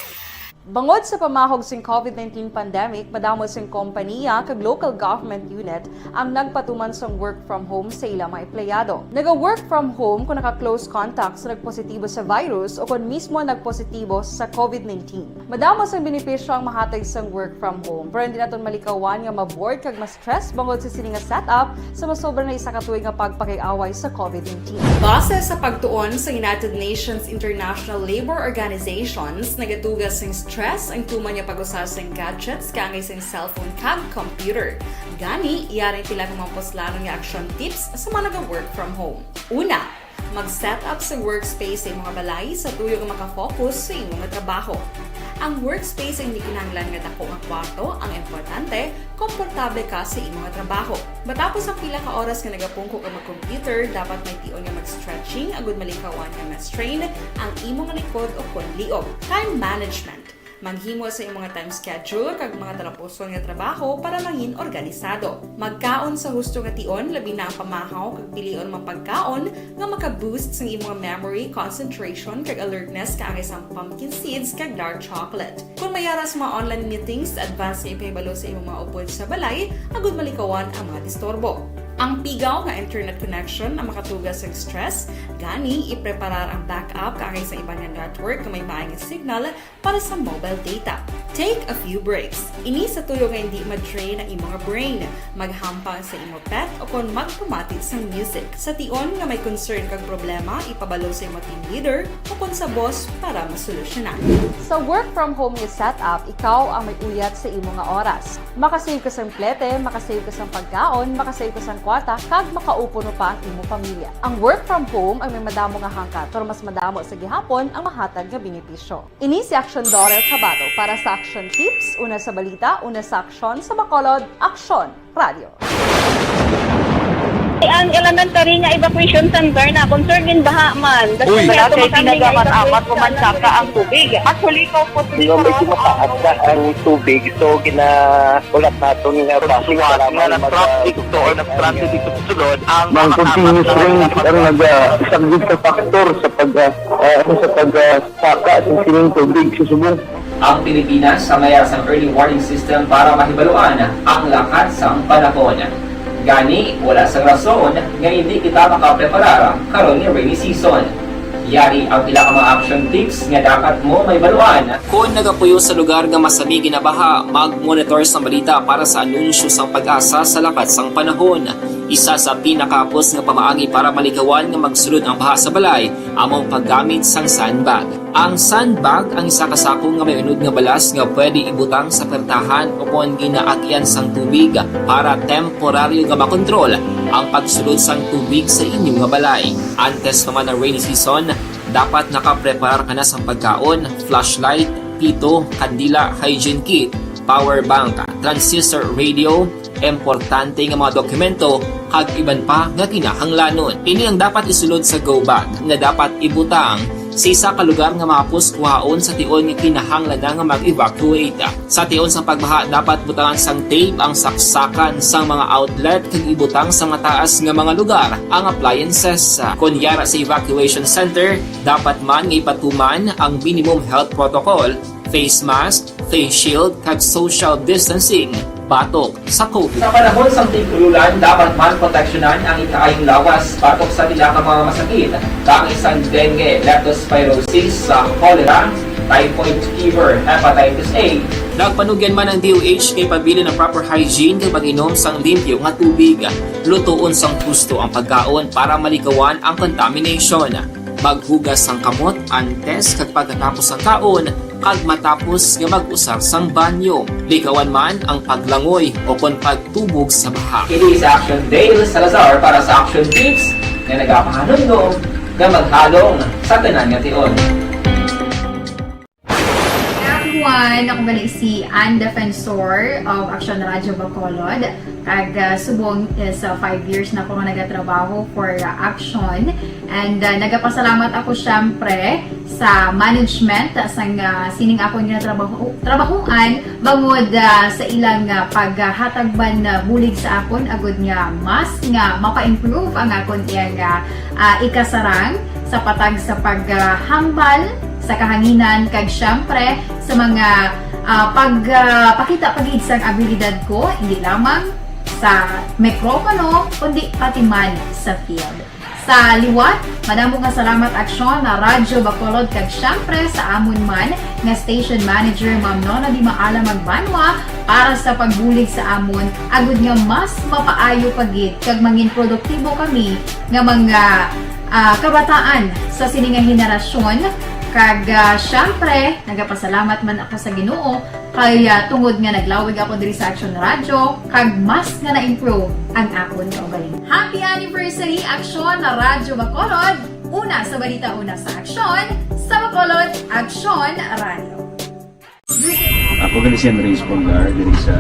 Bangod sa pamahog sing COVID-19 pandemic, madamo sing kompanya kag local government unit ang nagpatuman sang work from home sa ilang mga empleyado. Naga-work from home kung naka-close contact sa nagpositibo sa virus o kung mismo nagpositibo sa COVID-19. Madamo sang benepisyo ang mahatag sang work from home, pero hindi naton malikawan nga ma-bored kag ma-stress bangod sa sini nga setup sa masobra na isa ka tuig nga pagpakiaway sa COVID-19. Base sa pagtuon sa United Nations International Labor Organizations, nagatugas sing stress ang tuman niya pag-usar sa gadgets kangay sa cellphone kag computer. Gani, iyaring tila ng mga poslano nga action tips sa mga nag-work from home. Una, mag-set up sa workspace sa imong balay sa tuyo nga makafocus sa imong trabaho. Ang workspace ay hindi kinahanglan nga dako nga kwarto, ang importante, komportable ka sa imong trabaho. Matapos ang pila ka oras nga nagapungko ka mag-computer, dapat may tion nga mag-stretching agud malikawan nga ma-strain ang imong likod o konliog. Time management. Maghimo sa imong time schedule kag mga talapuson nga trabaho para mangin organisado. Magkaon sa husto nga tion labi na ang pamahaw kag pilion mang pagkaon nga maka-boost sa imong memory, concentration kag alertness kaagay sa pumpkin seeds kag dark chocolate. Kung mayara sa mga online meetings, advance nga ipahibalo sa imong mga upod sa balay agud malikawan ang mga disturbo. Ang pigaw nga internet connection ang makatugas sa stress, gani ipreparar ang backup kaagay sa ibang nga network na may maayong signal para sa mobile data. Take a few breaks. Ini sa tuyo nga hindi ma-drain ang imong brain, maghampang sa imong pet o kung magpumatit sa music. Sa tion nga may concern kag problema, ipabalo sa imong team leader o kung sa boss para masolusyonan. Sa work from home nga setup, ikaw ang may uyat sa imong nga oras. Makasave ka sa plete, makasave ka sa pagkaon, makasave ka sa kwarta, kag makaupo no pa ang imong pamilya. Ang work from home ay may madamo nga hangkat, pero mas madamo sa gihapon ang mahatag nga benepisyo. Ini si Action Dorel Cabato para sa Action Tips, una sa balita, una sa aksyon sa Bacolod, Action Radio. Ang elementary nga evacuation center na concern din baha man. Uy! Kasi pinagamat-amat kumansaka ang tubig. Actually, ko po Di ba medyo mataas na ang tubig, so ulat nato nga traffic para traffic to or nag-transit dito sa sulod ang continuous rain ang nag-isang sa factor sa pagsaka sa sining tubig sa Subo. Ang Pilipinas sa mayas ng early warning system para mahibaluan ang lakas ng panahon. Gani, wala sa rason nga hindi kita makapreparar karon ni rainy season. Yari ang pila ka mga action tips nga dapat mo may baluan. Kung nagapuyo sa lugar nga masami ginabaha, mag-monitor sa balita para sa anunsyo sang pag-asa sa lakat sang panahon. Isa sa pinakapos nga pamaagi para malikawan nga magsulod ang baha sa balay, among paggamit sang sandbag. Ang sandbag ang isa kasakong nga may unod nga balas nga pwede ibutang sa pertahan upon ginaagyan sang tubig para temporaryo nga makontrol ang pagsulod sang tubig sa inyong nga balay. Antes naman ng rainy season, dapat nakapreparar ka na sa pagkaon, flashlight, pito, kandila, hygiene kit, power bank, transistor radio, importante nga mga dokumento kag iban pa nga kinahanglanon. Ini ang dapat isulod sa go bag nga dapat ibutang sa isa ka lugar nga mapos kuhaon sa tion nga kinahanglan nga mag-evacuate. Sa tion sa pagbaha dapat butangan sang tape ang saksakan sang mga outlet kag ibutang sa mataas nga mga lugar ang appliances. Kunyara sa evacuation center, dapat man nga ipatuman ang minimum health protocol, face mask, face shield kag social distancing batok sa COVID. Sa panahon sa tigululan, dapat man proteksyonan ang ikaayong lawas batok sa tila ka mga masakit. Kang isang dengue, leptospirosis, cholera, typhoid fever, hepatitis A. Nagpanugyan man ang DOH kay pabili ng proper hygiene kay pag-inom sang limpyo nga tubig. Lutuon sang husto ang pagkaon para malikawan ang contamination. Maghugas sang kamot antes kag pagkatapos ang kaon kag matapos nga mag-usar sang banyo. Likawan man ang paglangoy o kon pagtubog sa baha. Kini sa Action Dale Salazar para sa Action Tips nga nagapahanong nga maghalong sa tanan nga tion. Everyone, ako gali si Ann Defensor of Action Radio Bacolod. Kag subong is 5 years na ako nga nagatrabaho for Action. And nagapasalamat ako syempre sa management sang sining ako nga trabahuan bangod sa ilang paghatagban bulig sa akon agud nga mas nga mapa-improve ang akon iyang ikasarang sa patag sa paghambal sa kahanginan kag syempre sa mga pakita pagid sang abilidad ko hindi lamang sa mikropono kundi pati man sa field. Sa liwat, madamo nga salamat Aksyon na Radyo Bacolod kag syempre sa amon man nga station manager Ma'am Nona Di Maala Magbanwa para sa pagbulig sa amon agud nga mas mapaayo pagid kag mangin produktibo kami nga mga kabataan sa sining nga henerasyon. Kag syempre, nagapasalamat man ako sa Ginoo kay tungod nga naglawig ako diri sa Action Radio kag mas nga na-improve ang akon kaugalingon. Happy anniversary Action na Radyo Bacolod! Una sa balita, una sa Action, sa Bacolod, Action Radio. Ako gali si Andres Polgar diri sa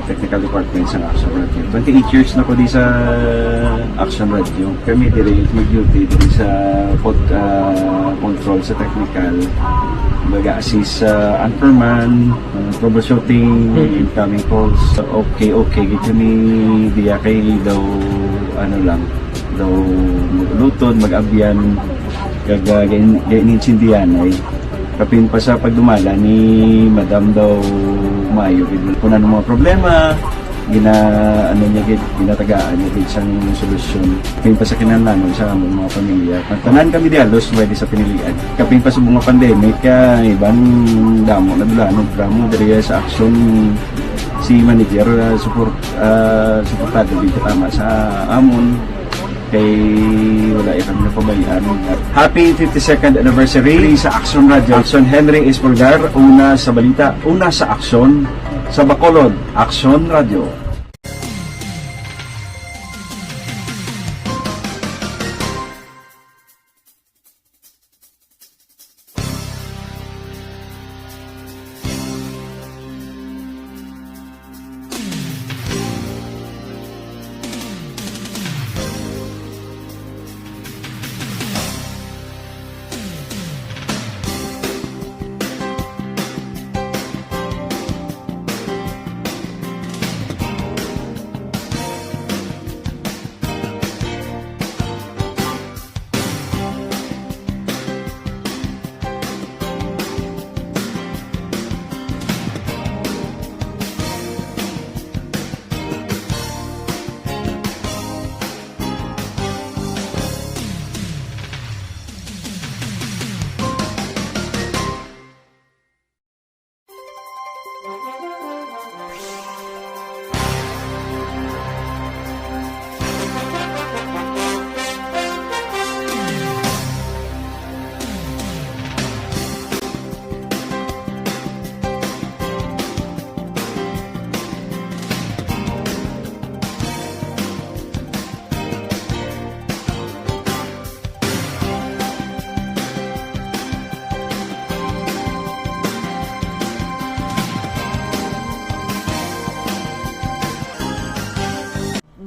Technical Department sa Action Radio. 28 years na ko di sa Action Radio. Kami diri mag-duty diri sa control sa technical. Mag-assist sa anchorman, troubleshooting, incoming calls. Okay, gitu ni diya kay daw daw maglutod, mag-abyan, kag ganinsindihan ay kapin pa sa pagdumala ni Madam daw Mayo kung ano mga problema ginatagaan niya isang solusyon kapin pa sa kinahanglan sa among mga pamilya tanan kami dialos pwede sa pinilian kapin pa sa mga pandemic ibang damo na dulanon drama diri sa Action si manager suportado dito tama sa amon kay wala kami napabayaan. Happy 52nd anniversary sa Action Radio. Action Henry Espolgar, una sa balita, una sa Action, sa Bacolod, Action Radio.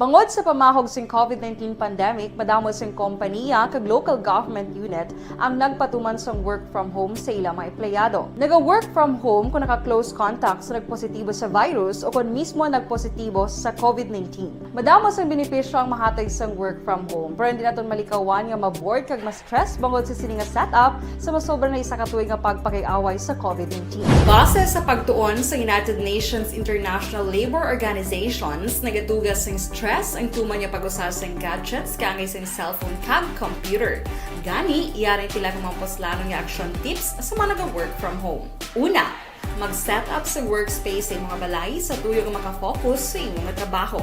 Bangod sa pamahog sing COVID-19 pandemic, madamo sing kompanya kag local government unit ang nagpatuman sang work from home sa ilang mga empleyado. Naga-work from home kung naka-close contact sa nagpositibo sa virus o kung mismo nagpositibo sa COVID-19. Madamo sang benepisyo ang mahatag sang work from home, pero hindi naton malikawan nga ma-bored kag ma-stress bangod sa sini nga setup sa masobra na isa ka tuig nga pagpakiaway sa COVID-19. Base sa pagtuon sa United Nations International Labour Organizations, nagatugas sang stress ang tuman niya pag-usar sa gadgets kangay sa cellphone kag computer. Gani, iyari tila kang mga poslanong nga action tips sa mga nag-work from home. Una, mag-set up sa workspace sa mga balay sa tuyo nga makafocus sa imong trabaho.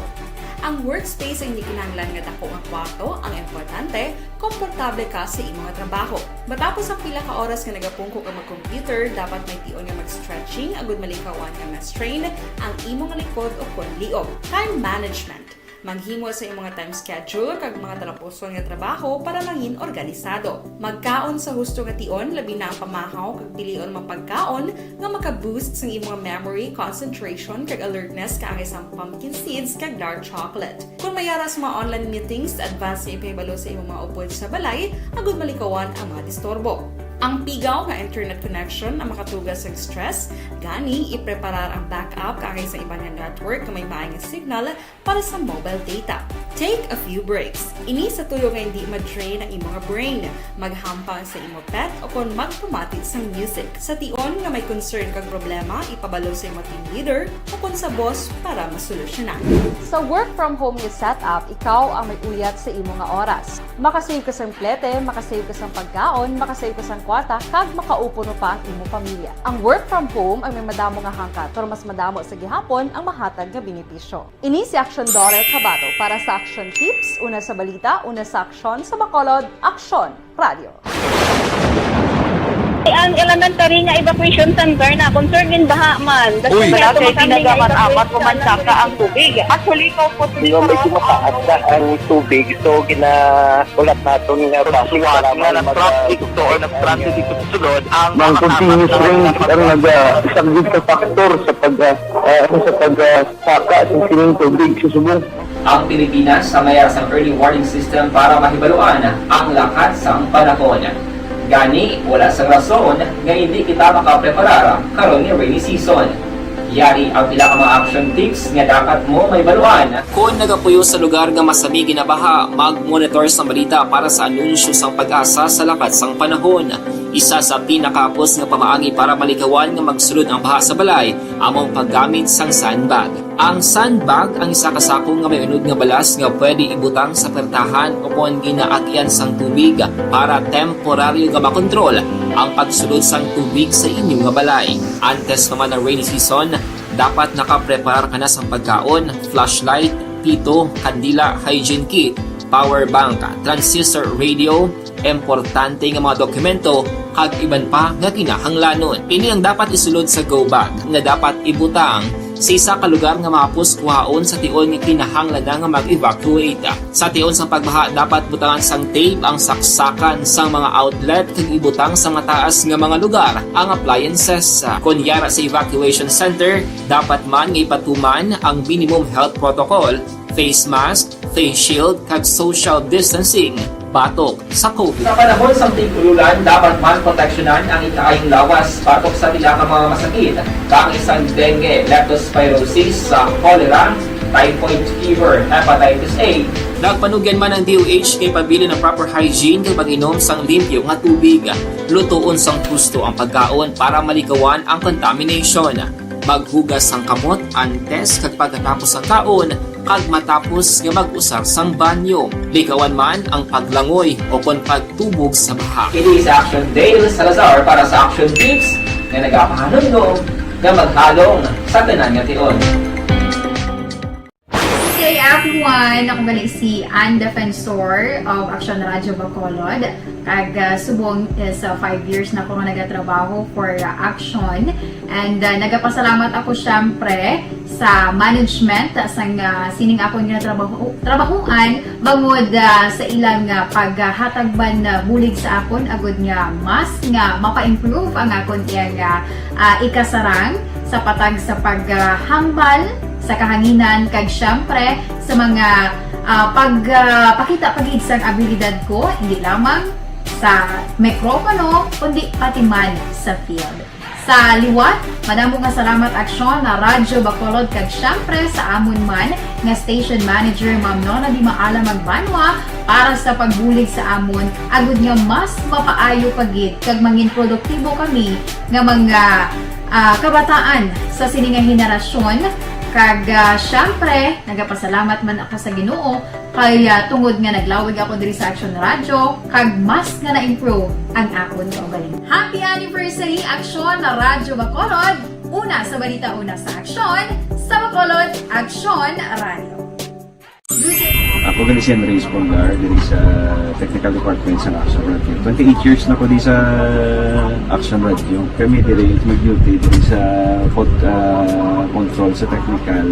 Ang workspace ay hindi kinahanglan nga dako nga kwarto, ang importante, komportable ka sa imong trabaho. Matapos ang pila ka oras nga nagapungko ka mag-computer, dapat may tion nga mag-stretching agud malikawan nga ma-strain ang imong likod o konliog. Time management. Maghimo sa imong time schedule kag mga talapuson nga trabaho para langin organisado. Magkaon sa husto nga tion, labi na ang pamahaw kag pilion mapagkaon nga maka-boost sa imong memory, concentration kag alertness kaangay sa pumpkin seeds kag dark chocolate. Kung mayara sa mga online meetings, advance sa ipahibalo sa imong mga upod sa balay, agud malikawan ang mga disturbo. Ang pigaw nga internet connection ang makatugas sa stress, gani ipreparar ang backup kaangay sa ibang network na may maayong signal para sa mobile data. Take a few breaks. Ini sa tuyo nga hindi ma-drain ang imong brain, maghampang sa imong pet o kung magpumati sa music. Sa tion nga may concern kag problema, ipabalo sa imong team leader o kung sa boss para masolusyonan. Sa work from home nga setup, ikaw ang may uyat sa imong nga oras. Makasave ka sang plete, makasave ka sang pagkaon, makasave ka sang kwarta, kag makaupo no pa ang imong pamilya. Ang work from home ay may madamo nga hangkat, pero mas madamo sa gihapon ang mahatag nga benepisyo. Ini si Action Dorel Cabato para sa Action Tips, una sa balita, una sa aksyon sa Bacolod, Aksyon Radio. Ang elementary nga evacuation center na concern din baha man. Uy! Kaya pinagamat-amat ko man saka ang tubig. Actually, ikaw po Hindi ko medyo mataas na ang tubig. So, ulat natin nga Siwala nga ng traffic to or nag-traffic dito sa sulod ang Mang continuous rain ang isang good factor sa pagsaka ng sining tubig sa subong. Ang Pilipinas sa mayroon sa early warning system para mahibaluan ang lakas sa panahon. Gani, wala sa rason nga hindi kita makapreparar karon ni rainy season. Yari ang pila ka mga action tips nga dapat mo may baluan. Kung nagapuyo sa lugar nga masabi ginabaha, mag-monitor sa balita para sa anunsyo sang pag-asa sa lakat sang panahon. Isa sa pinakapos nga pamaagi para malikawan nga magsulod ang baha sa balay, among paggamit sang sandbag. Ang sandbag ang isa ka sako nga may unod nga balas nga pwede ibutang sa pertahan o kung ginaagyan sang tubig para temporaryo nga makontrol ang pagsulod sang tubig sa inyong nga balay. Antes naman ng rainy season, dapat nakaprepare ka na sa pagkaon, flashlight, pito, kandila, hygiene kit, power bank, transistor radio, importante nga mga dokumento, kag iban pa nga kinahanglanon. Ini ang dapat isulod sa go bag nga dapat ibutang sa isa ka lugar nga mapus kuhaon sa tion nga kinahanglan nga mag-evacuate. Sa tion sa pagbaha, dapat butangan sang tape ang saksakan sa mga outlet kag ibutang sa mataas nga mga lugar ang appliances. Kunyara sa evacuation center, dapat man nga ipatuman ang minimum health protocol, face mask, face shield kag social distancing. Batok sa COVID. Sa panahon sa tigululan, dapat man proteksyonan ang ikaayong lawas batok sa tila ka mga masakit, kang isang dengue, leptospirosis, cholera, typhoid fever, hepatitis A. Nagpanugyan man ang DOH kay pabili ng proper hygiene kay pag-inom sang limpyo nga tubig. Lutuon sang gusto ang pagkaon para malikawan ang contamination. Maghugas sang kamot antes kag pagkatapos ang kaon kag matapos nga mag-usar sang banyo. Likawan man ang paglangoy o kon pagtubog sa baha. Kini sa Action Dale Salazar para sa Action Tips nga nagapahanong nga maghalong sa tanan nga tion. Hey everyone! Ako gali si Ann Defensor of Action Radio Bacolod. Kag subong sa 5 years na ako nga nagatrabaho for Action. And nagapasalamat ako syempre sa management sang sining ako nga trabahuan bangod sa ilang paghatagban bulig sa akon agud nga mas nga mapa-improve ang akon nga ikasarang sa patag sa paghambal sa kahanginan kag syempre sa mga pagpakita pagid sang abilidad ko hindi lamang sa mikropono kundi pati man sa field. Sa liwat, madamo nga salamat Aksyon na Radyo Bacolod kag syempre sa amon man nga station manager Ma'am Nona Di Maala Magbanwa para sa pagbulig sa amon agud nga mas mapaayo pagid kag mangin produktibo kami nga mga kabataan sa sininga henerasyon. Kag syempre, nagapasalamat man ako sa Ginoo kay tungod nga naglawig ako diri sa Action Radio kag mas nga na-improve ang akon kaugalingon. Happy anniversary Action na Radyo Bacolod! Una sa balita, una sa Action, sa Bacolod, Action Radio. Ako gali si Andres Polgar diri sa Technical Department sa Action Radio. 28 years na ko di sa Action Radio. Kami diri mag-duty diri sa control sa technical.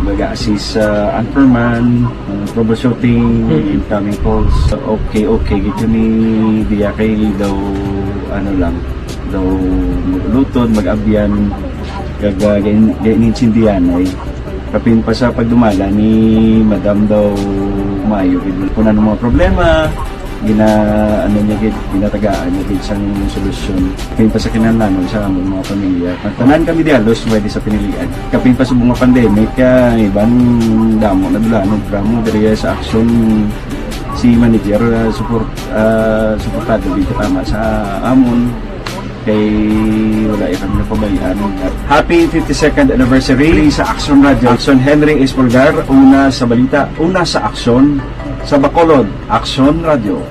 Mag-assist sa anchorman, troubleshooting, incoming calls. Okay, gito ni diya kay daw daw lutod, mag-abyan, ganinsindihan ay kapin pa sa pagdumala ni Madam daw Mayo kung ano mga problema ginatagaan niya isang solusyon kapin pa sa kinahanglan sa among mga pamilya tanan kami di halos pwede sa pinilian kapin pa sa mga pandemic ibang damo na dulanon programo diri sa Action si manager suportado dito tama sa amon kay wala kami napabayaan. Happy 52nd anniversary sa Action Radio. Action Henry Espolgar, una sa balita, una sa Action, sa Bacolod, Action Radio.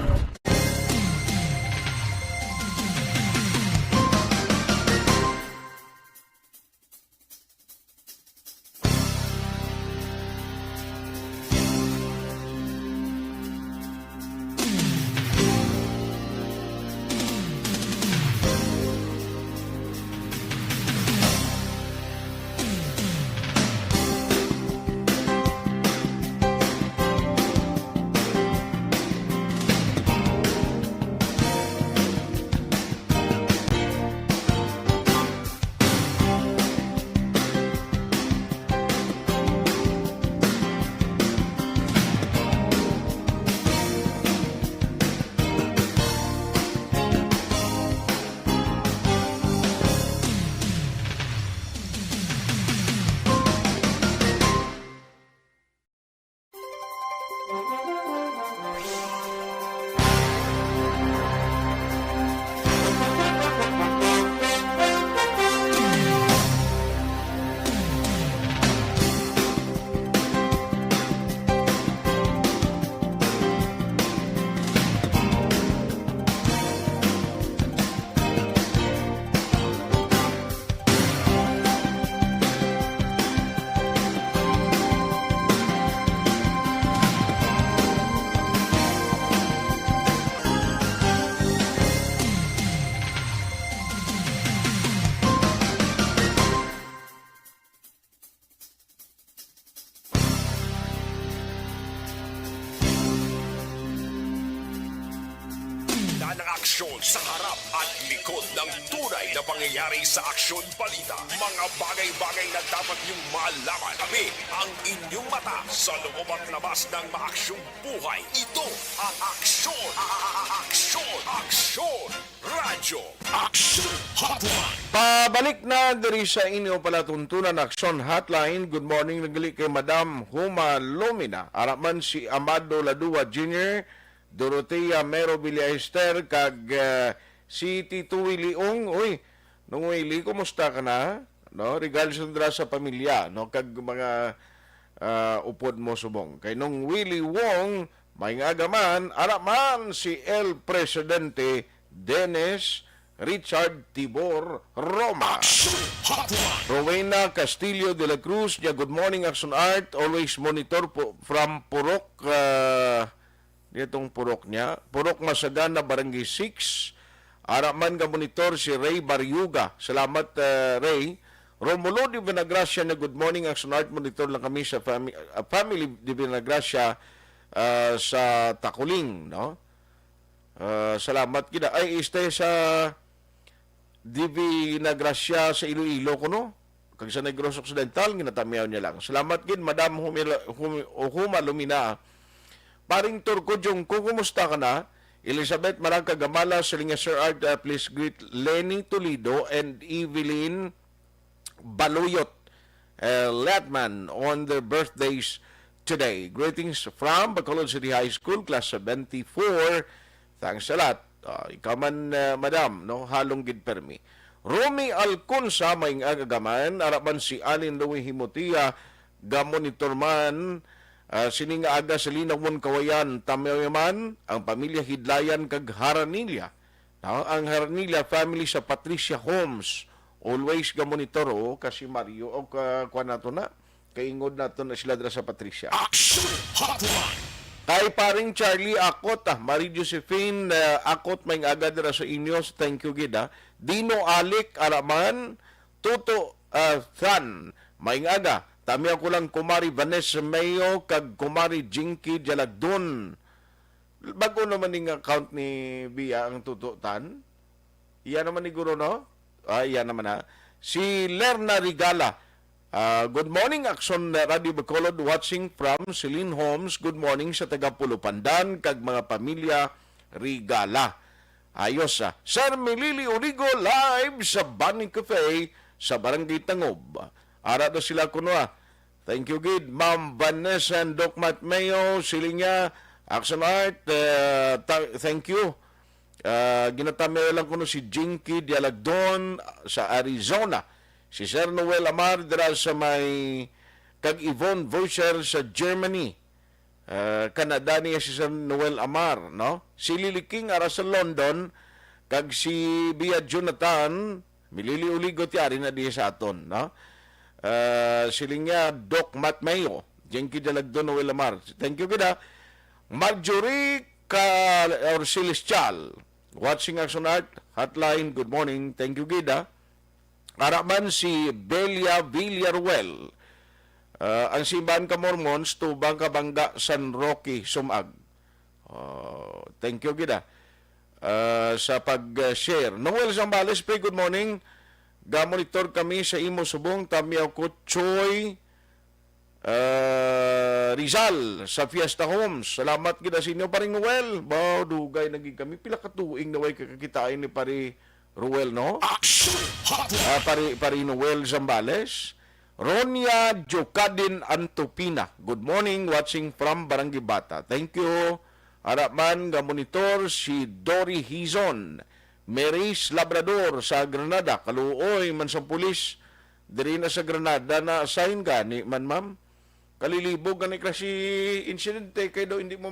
ng aksyon sa harap at likod ng tunay na pangyayari sa Aksyon Balita. Mga bagay-bagay na dapat niyong malaman. Kami ang inyong mata sa loob at labas ng maaksyong buhay. Ito ang Aksyon! Aksyon! Radyo Aksyon Hotline! Pabalik na diri sa inyo palatuntunan Aksyon Hotline. Good morning, nagali kay Madam Huma Lomina. Araman si Amado Ladua Jr., Dorotea Mero Villaister, kag si Tito Willie Ong. Uy, nung Willie, kumusta ka na? No? Regal sundra sa pamilya, no? Kag mga upod mo subong. Kay nung Willie Wong, may nga gaman, araman si El Presidente Dennis Richard Tibor Roma. Rowena Castillo de la Cruz, good morning Action Art, always monitor from Purok, ditong Purok niya, Purok Masagana, Barangay 6. Araman ka monitor si Ray Baryuga. Salamat Ray. Romulo de Vinagracia na good morning Action Art, monitor lang kami sa family de Vinagracia sa Takuling, no? Salamat kita. Ay, stay sa Divi Nagracia sa Iloilo ko, no? Kag sa Negros Occidental, ginatamiyaw niya lang. Salamat gid, Madam Huma Lumina. Paring Turco Jung, kumusta ka na? Elizabeth Marangka Gamala, Silinga Sir Art, please greet Lenny Toledo and Evelyn Baluyot Latman on their birthdays today. Greetings from Bacolod City High School, Class 74. Thanks a lot. Ikaw man, madam, no? Halong gid permi. Romy Alconsa, maing agagaman, arapan si Alin Louie Himutia, gamonitor man, sininga aga sa Linawon Kawayan, tamayaman, ang pamilya Hidlayan kag Haranilla. Ang Haranilla family sa Patricia Homes, always gamonitor, kasi Mario, o kuha nato na, kaingod nato na sila dra sa Patricia. Kay paring Charlie Akot, Marie Josephine Akot, may agad na sa inyo. Thank you, Gida. Dino Alik Araman, Tuto Than, may aga. Tami ako lang kumari Vanessa Mayo, kag kumari Jinky Jalagdon. Bago naman yung account ni Bia ang Tuto Than. Iyan naman ni Guro, no? Iyan naman ha. Si Lerna Rigala, good morning, Action Radio Bacolod, watching from Celine Homes. Good morning sa taga Pulupandan, kag mga pamilya Rigala. Ayos Sir Milili Urigo, live sa Bunny Cafe sa Barangay Tangob. Ara na sila kuno. Thank you, Gid. Ma'am Vanessa and Doc Matt Mayo, Silinya, Action Art, thank you. Ginatamayo lang kuno si Jinky Dialagdon sa Arizona. Si Sir Noel Amar dira sa may kag Yvonne Voicer sa Germany. Canada niya si Sir Noel Amar, no? Si Lily King ara sa London, kag si Bia Jonathan, milili uligot yari na diya sa aton, no? Siling Doc Matt Mayo, Jenky Dalagdon, Noel Amar. Thank you, gida. Marjorie or Celestial, watching Action Art, hotline, good morning. Thank you, gida. Araman si Belia Villaruel. Ang simbahan ka Mormons, Tubang Kabangga, San Roque, Sumag. Thank you, gida. Sa pag-share. Noel Zambales, good morning. Gamonitor kami sa Imo Subong, tamiyaw ko Choy Rizal sa Fiesta Homes. Salamat gida sa inyo, paring Noel. Bao, dugay naging kami. Pila katuing naway kakakitain ni pari Ruel, no? Pari Noel Zambales. Ronia Jokadin Antopina. Good morning, watching from Barangay Bata. Thank you. Araman nga monitor si Dory Hizon. Maris Labrador sa Granada. Kaluoy man sa pulis. Diri na sa Granada na assign ka ni man ma'am. Kalilibog gani kasi insidente kay daw hindi mo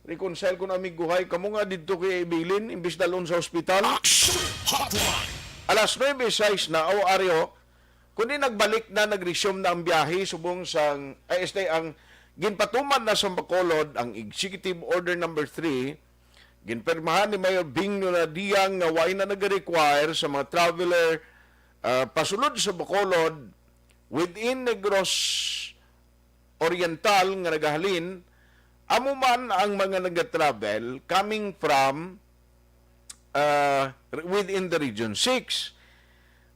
reconcile ko na amiguhay. Kamu nga dito kay Ibilin imbis dalon sa ospital. Alas 9:06 na o aryo. Kundi nagbalik na nag-resume na ang biyahe subong sang ang ginpatuman na sa Bacolod ang Executive Order number 3. Ginpermahan ni Mayor Bing Nunadiyang nga way na nag-require sa mga traveler pasulod sa Bacolod within Negros Oriental nga nagahalin amuman ang mga nag-travel coming from within the Region 6.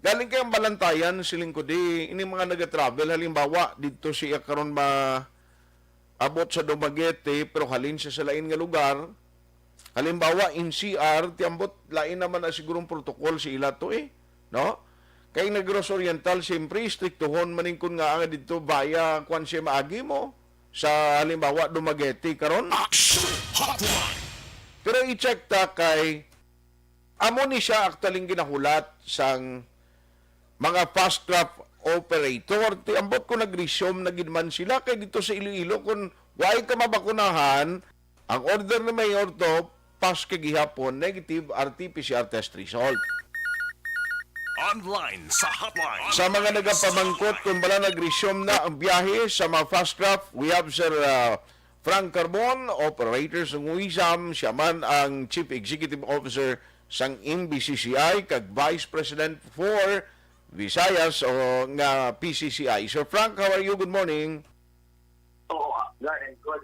Galing kayong Balantayan, silingkodi, ini mga nag-travel, halimbawa, dito siya karon abot sa Dumaguete, pero halin siya sa lain nga lugar. Halimbawa, in CR, tiambot, lain naman na sigurong protocol si ila to no? Kay Negros Oriental, siyempre, strictohon maning kun nga nga dito, baya, kwan siya maagi mo, sa halimbawa, Dumaguete, karon. Pero i-check ta kay, amo ni siya aktaling ginahulat sang mga fast craft operator. Tiambot ko nag-resume na ginman sila kay dito sa Iloilo kung why ka mabakunahan, ang order ni Mayor to, pas kagihapon negative RT-PCR test result. Online sa hotline. Sa mga nagapamangkot kung bala nag-resume na ang biyahe sa mga fast craft, we have Sir Frank Carbon, operator sa Nguisam, siya man ang Chief Executive Officer sang MBCCI, kag Vice President for Visayas o nga PCCI. Sir Frank, how are you? Good morning. Good.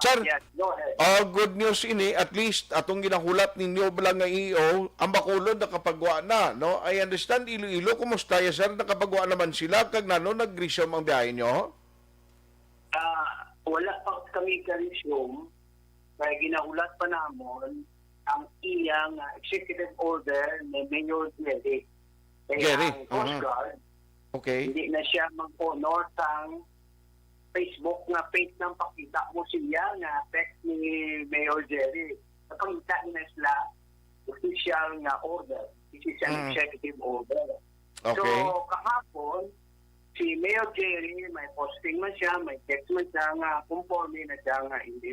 Sir, Yes, go ahead. good news ini, at least atong ginahulat ninyo bilang nga EO, ang Bacolod nakapagwa na, no? I understand Iloilo, kumusta ya sir? Nakapagwa naman sila, kag nano nag-resume ang biyahe nyo? Wala pa kami ka-resume, kaya ginahulat pa namon ang iyang executive order ni Mayor Jerry. Jerry, Ang Coast Guard, Okay. hindi na siya mag-honor sang Facebook nga page ng pakita mo siya nga text ni Mayor Jerry. Napakita na sila official nga order. This is an executive order. Okay. So, kahapon, si Mayor Jerry, may posting man siya, may text man siya nga conforme na siya nga hindi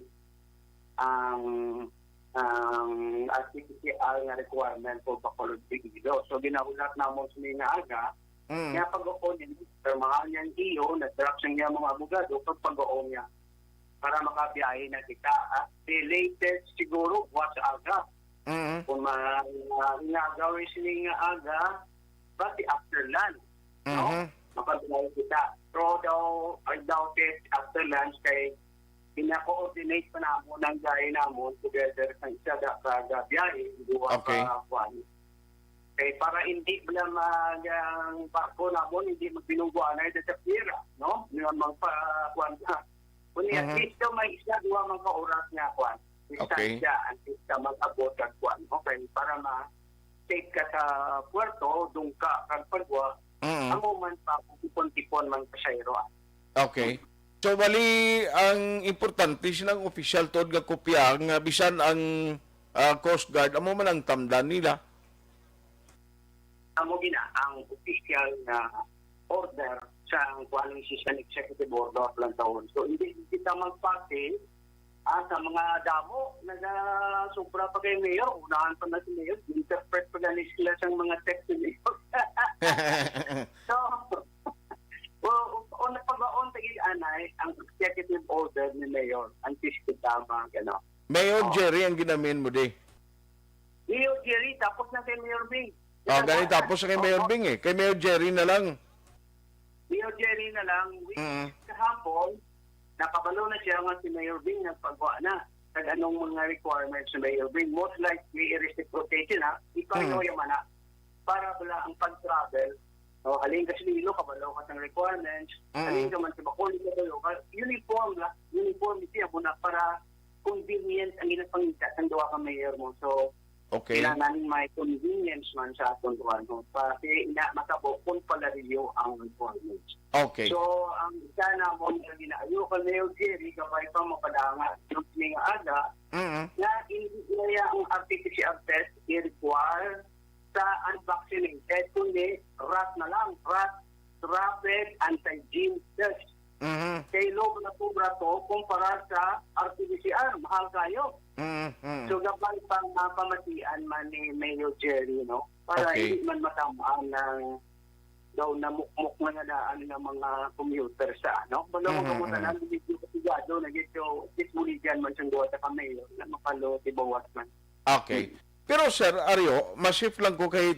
ang artificial nga requirement for Bacolod Bigido. So, ginahulat na mo sa mga aga, kaya pag-o niya, mahal niyang iyo, nag-drop siya mga abogado, pag-o niya, para makabiyahe na kita. The latest siguro, was aga. Kung nagawin sila nga aga, pati after lunch, no? Makabiyahe kita. Pero daw, I doubt it, after lunch, kay pina-coordinate pa na mo ng gaya na mo together sa isa biyahe, Okay. Okay, para hindi na ang barko na mo, hindi magbinuguan na ito sa pira, no? Ngayon magpakuan na. Kung at least daw may isa, duwa mga oras nga kuan. Okay. At least ka mag-abot at kuan. Okay, para ma-take ka sa puerto, doon ka, kagpagwa, ang moment pa, tipon-tipon man pasayro. Okay. So, bali, ang importante silang official tod nga kopya, nga bisan ang Coast Guard, amo man ang tamdan nila. Amo gina ang official na order sa kuaning season executive order lang taon. So hindi kita magpati sa mga damo na sobra pa kay Mayor. Unahan pa na si Mayor. Interpret pa na sila sa mga text ni Mayor. So, on pag-on tagig anay ang executive order ni Mayor. Ang tisip tama, gano'n. Mayor Jerry ang ginamin mo di. Mayor Jerry, tapos na kay Mayor Bing. Ganito tapos kay Mayor Bing eh. Kay Mayor Jerry na lang. Mayor Jerry na lang, kahapon, nakabalo na siya nga si Mayor Bing nagpagawa na kag anong mga requirements ni Mayor Bing. Most likely, reciprocation ha, ikaw yung na para wala ang pag-travel. No, halin ka sa Lilo, kabalo ka ng requirements. Halin ka man sa Bacolod, kabalo ka. Uniformity mo na para convenient ang inapangita ng duwa ka Mayor mo. So, Okay. kailangan may convenience man sa atong duwan mo. Kasi makabo kung pala review ang requirements. Okay. So, ang isa na mo na ginaayo ka Mayor Jerry, kapay pa mapadanga yung mga aga, na hindi nila ang RT-PCR test i-require sa unvaccinated, kundi RAT na lang, rapid antigen test. Kay low na sobra to kumpara sa RT-PCR, mahal kayo. So, gabay pang pamatian man ni Mayor Jerry, no? Para hindi man matamaan ng daw namukmuk na nadaan ng mga commuter sa, no? Balo mo kamutan ang video kasigado na gito, dismuligan man siyang gawa sa Mayor na makalo, tibawas man. Okay. Pero Sir Aryo, masif lang ko kay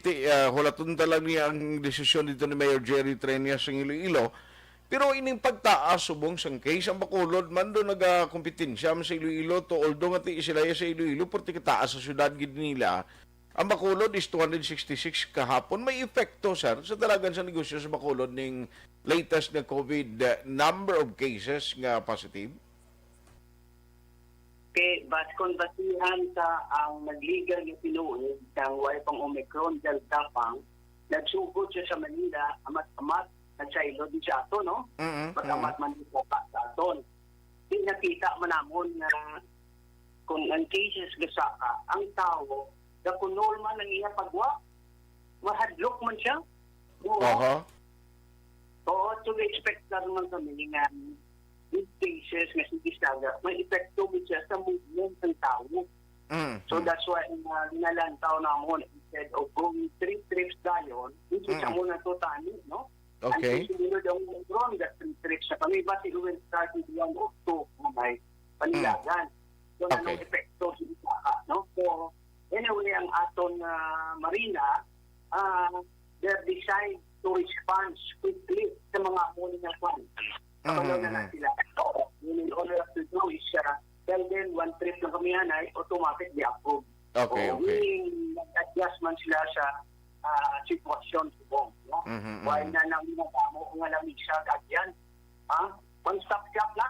hulaton talaga niya ang desisyon dito ni Mayor Jerry Treñas ng Iloilo. Pero ining pagtaas subong sang case ang Bacolod man do nagakompetensya sa Iloilo to although nga sila sa Iloilo porti kataas sa syudad gid nila. Ang Bacolod is 266 kahapon. May epekto sir sa dalagan sa negosyo sa Bacolod ning latest na COVID number of cases nga positive. Kay baskon basihan sa ang nagligal nga pinuod sang way pang Omicron Delta pang nagsugod siya sa Manila amat-amat sa ilo di siya ato, no? Pag-amat man di sa aton. Nakita man namon na kung ang cases gasaka, ang tao, na kung normal ang iya pagwa, mahadlok man siya. Oo. So, to expect na naman kami nga with cases nga si Bisaga, may epekto siya sa movement ng tao. So that's why ginalantaw na mo, instead of going 3 trips dayon, ito siya muna to tani, no? Okay. And sinunod ang drone that 3 trips na kami, ba si Uwen started 1 or 2 may panilagan. So anong epekto si Bisaga, no? So anyway, ang aton marina, they're designed to respond quickly sa mga huli na kwan. Kapalaw na sila. So, all you have to do is tell them 1 trip na kami yan ay automatic di-approve. Okay. Nag-adjustment sila sa sitwasyon subong. No? While na nang minagamo kung alamig siya kagyan. One-stop shop na.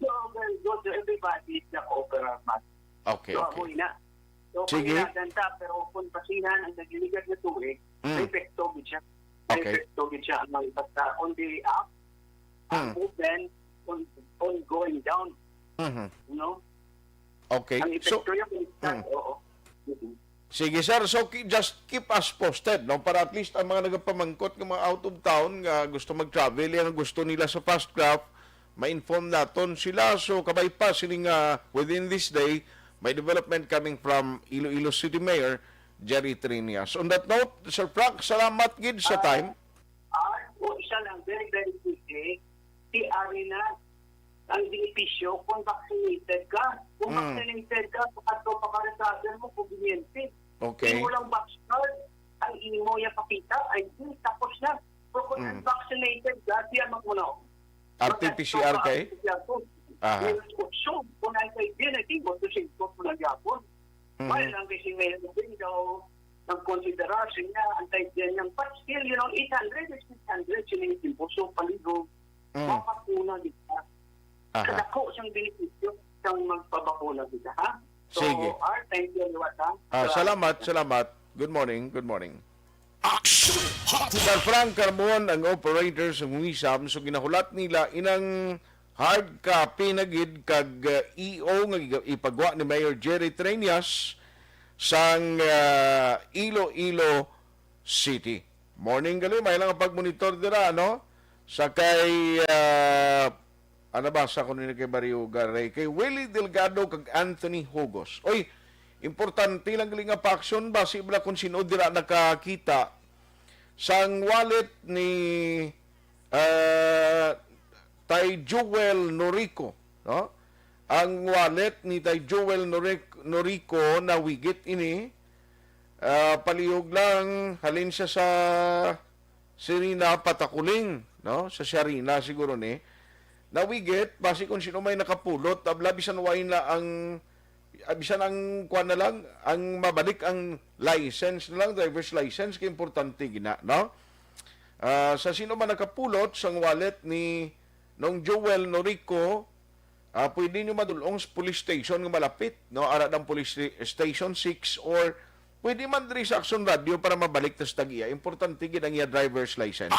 So, go to everybody na cooperate. Okay. So, amoy na. So, Sige. pagkaganda, pero kung pasinan ang nagliligad na tubig, may epekto siya. May Okay. epekto siya ang mga basta on the up, then on going down. You know? Okay. Ang So, epekto yung oo. sige sir, so just keep us posted, no? Para at least ang mga nagapamangkot ng mga out of town nga gusto mag-travel, yan ang gusto nila sa Fastcraft, ma-inform naton sila. So kabay pa siling within this day, may development coming from Iloilo City Mayor Jerry Trinas. On that note, Sir Frank, salamat gid sa time. Isa lang, very, very quickly, si Arina, ang benepisyo kung vaccinated ka. Kung vaccinated ka, ato pakaresagan mo, conveniente. Okay. Kung walang vaccine, ang imo yung pakita, ay tapos na. Pero kung unvaccinated ka, siya magmunaw. RT-PCR kay? Aha. So, kung ay kaibigan, I think, gusto siya ito po nagyapon. While lang kasi may din daw ng konsiderasyon niya, ang kaibigan niyang, but still, 800 is 600, sinitin po. So, paligo, mapakuna kita. Kada ko siyang benepisyo siyang magpabakuna kita, ha? So, Sige. Art, thank you, Liwat, ha? Salamat. Good morning. Sir Frank Carbon, ang operator sa Humisam, so ginahulat nila inang hard copy na gid kag EO nga ipagwa ni Mayor Jerry Trinas sang Iloilo City. Morning gali, may lang pag-monitor dira, no? Sa kay ano ba sa kunin kay Barrio Garay, kay Willie Delgado kag Anthony Hugos. Oy, importante lang gali nga pa-action ba sibla kung sino dira nakakita sang wallet ni Tay Joel Norico, no? Ang wallet ni Tay Joel Norico na wigit ini palihog lang halin siya sa Serena Patakuling, no? Sa Serena siguro ni. Nawigit basi kung sino may nakapulot, tabla bisan wain na ang bisan ang kuan na lang ang mabalik ang license na lang, driver's license kay importante gina, no? Sa sino man nakapulot sang wallet ni nung Joel Norico, pwede nyo madulong sa police station nga malapit, no? Ara ng police station 6 or pwede man diri sa Action Radio para mabalik tas tagiya. Importante gid ang iya driver's license.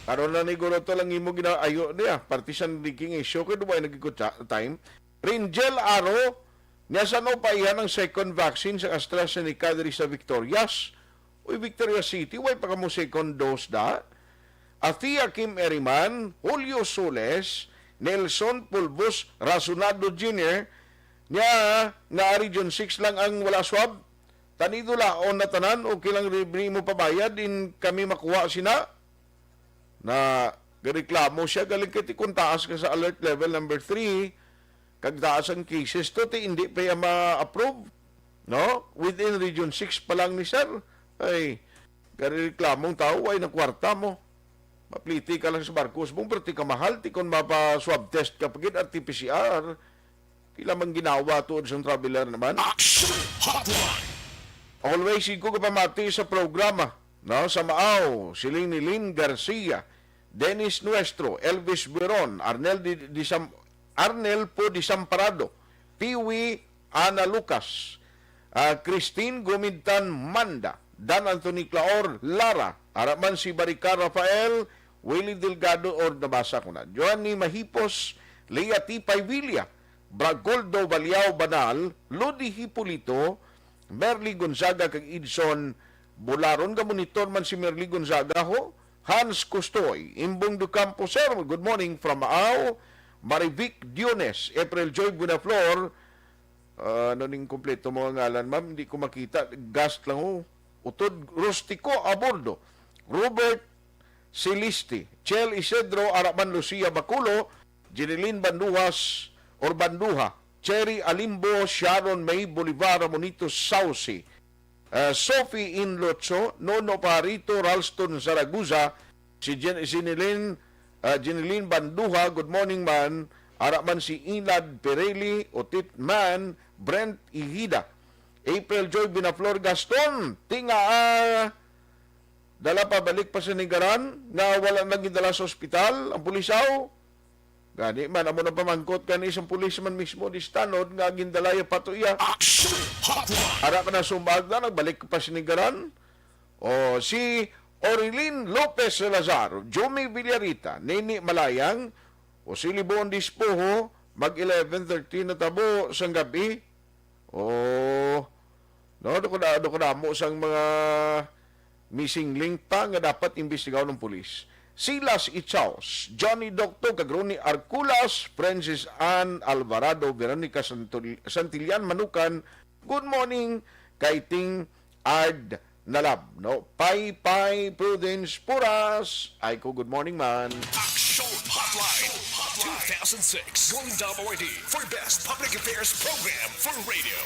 Karon na ni guro to lang imo ginaayo niya. Partisan leaking issue kay duway nagikot time. Ringel Aro, niya sa no pa iyan ang second vaccine sa AstraZeneca diri sa Victorias. Uy, Victoria City, way pa ka mo second dose da. Athea Kim Eriman, Julio Soles, Nelson Pulbos Razonado Jr., niya na Region 6 lang ang wala swab. Tanido laon na tanan, okay lang libre mo pabayad, din kami makuha sina. Na gareklamo siya, galing kiti kung taas ka sa alert level number 3, kag taas ang cases to, hindi pa yung ma-approve. No? Within Region 6 pa lang ni sir. Ay, gareklamong tao, ay ng kwarta mo. Mapliti ka lang sa barkos mong, pero ti ka mahal, ti kon mapa-swab test ka pagid at PCR. Pila mang ginawa tuod sa traveler naman. Always ko kapamati sa programa, no? Sa Maaw, siling ni Lynn Garcia, Dennis Nuestro, Elvis Biron, Arnel Po Disamparado, Piwi Ana Lucas, Christine Gumintan Manda, Dan Anthony Claor Lara, Araman si Barica Rafael, Willie Delgado or nabasa ko na. Joanny Mahipos, Lea Tipay Villa, Bragoldo Baliao Banal, Lodi Hipolito, Merly Gonzaga kag Edson Bularon. Ka monitor man si Merly Gonzaga ho. Hans Custoy, Imbong do Campo, sir. Good morning from Ao. Marivic Diones, April Joy Bunaflor. Ano ning kompleto mga ngalan, ma'am? Hindi ko makita. Gast lang ho. Utod Rustico Abordo. Robert Silisti. Chel Isidro Araman Lucia Baculo. Jeneline Banduhas or Banduha. Cherry Alimbo, Sharon May Bolivar, Monito Sauci. Sophie Inlotso, Nono Parito, Ralston Zaragoza, si Jeneline Banduha, good morning man, Araman si Inad Pereli, Otit Man, Brent Ihida, April Joy Binaflor Gaston, tinga dala pa balik pa sa Nigaran, na wala nang gidala sa ospital, ang pulisaw, gani man, amo na pamangkot ka ni isang policeman mismo di stanod, nga gindalaya patuya. Action Hotline. Ara ka na sumbag na, nagbalik pa sa Nigaran. O si Orilin Lopez Salazar, Jumi Villarita, Nini Malayang, o si Libon Dispoho, mag 11:13 na tabo sang gabi. O, no, do ko na mo sang mga missing link pa nga dapat imbestigaw ng pulis. Silas Ichaos, Johnny Doctor, Kagroni Arculas, Francis Ann Alvarado, Veronica Santillan Manukan, good morning, Kaiting Ard Nalab, no? Pai Prudence Puras, Aiko, good morning man. Action Hotline 2006 Golden Dome Awardee for Best Public Affairs Program for Radio.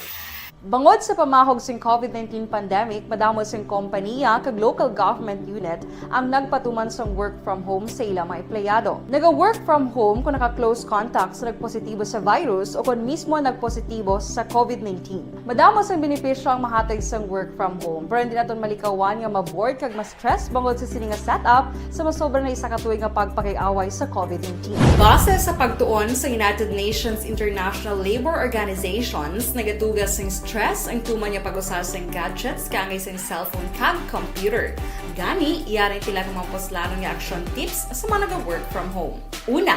Bangod sa pamahog sing COVID-19 pandemic, madamo sing kompanya kag local government unit ang nagpatuman sang work from home sa ilang mga empleyado. Naga-work from home kung naka-close contact sa nagpositibo sa virus o kung mismo nagpositibo sa COVID-19. Madamo sang benepisyo ang mahatag sang work from home, pero hindi naton malikawan nga ma-bored kag ma-stress bangod sa sini nga setup sa masobra na isa ka tuig nga pagpakiaway sa COVID-19. Base sa pagtuon sa United Nations International Labour Organizations, nagatugas sing stress ang tuman niya pag-usar sa gadgets kangay sa cellphone kag computer. Gani, iyaring tila ng mga poslanong nga action tips sa mga nag-work from home. Una,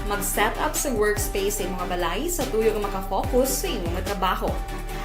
mag-set up sa workspace sa mga balay sa tuyo nga makafocus sa inyong trabaho.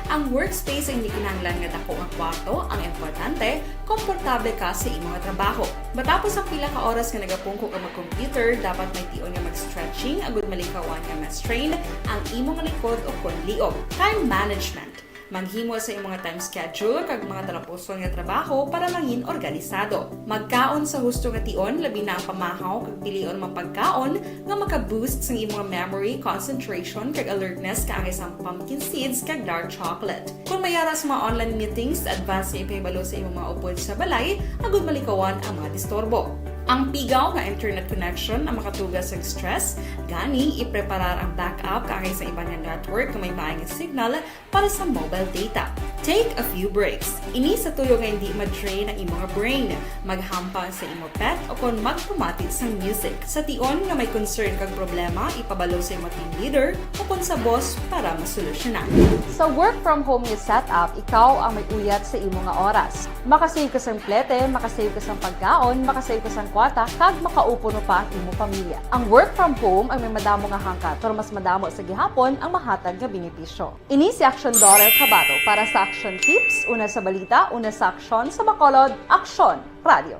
Ang workspace ay hindi kinahanglan nga dako ang kwarto, ang importante, komportable ka sa imong trabaho. Matapos ang pila ka oras nga nagapungko ka mag-computer, dapat may tion nga mag-stretching agud malikawan nga ma-strain ang imong likod o konliog. Time management. Manghimo sa imong time schedule kag mga talapuson nga trabaho para mangin organisado. Magkaon sa husto nga tion, labi na ang pamahaw kag pilion mapagkaon nga maka-boost sa imong memory, concentration kag alertness kaangay sa pumpkin seeds kag dark chocolate. Kung mayara sa mga online meetings, advance na ipahibalo sa imong mga upod sa balay, agud malikawan ang mga disturbo. Ang pigaw nga internet connection ang makatugas sa stress, gani ipreparar ang backup kaangay sa ibang network kung may maayong signal para sa mobile data. Take a few breaks. Ini sa tuyo nga hindi ma-drain ang imong brain. Maghampang sa imong pet o kung magpumati sa music. Sa tion nga may concern kag problema, ipabalo sa imong team leader o kung sa boss para masolusyonan. Sa work from home nga setup, ikaw ang may uyat sa imong nga oras. Makasave ka sa plete, makasave ka sa pagkaon, makasave ka sa kwata, kag makaupo no pa ang imong pamilya. Ang work from home ay may madamo nga hangkat, pero mas madamo sa gihapon ang mahatag nga benepisyo. Ini si Action Dorel Cabato para sa Action Tips, una sa balita, una sa aksyon sa Bacolod, Action Radio.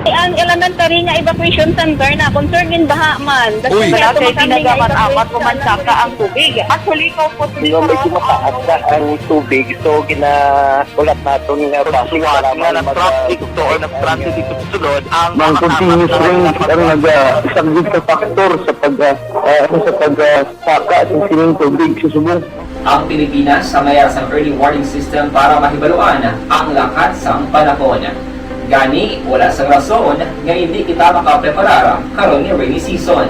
Ang elementary nga evacuation center na concern din baha man. Uy, kasi pinagamat-amat pumansaka ang tubig. Actually, ko po Di ba may kumataas na ang tubig, so ginaulat natin nga pasiwala nga nag-traffic to or nag-traffic dito sa sulod ang continuous range ang nag-subject sa factor sa pagsaka at sining tubig sa subong. Ang Pilipinas sa mayar sa early warning system para mahibaluan ang lakat sa panahon. Gani, wala sa rason nga hindi kita makapreparar karon ni rainy season.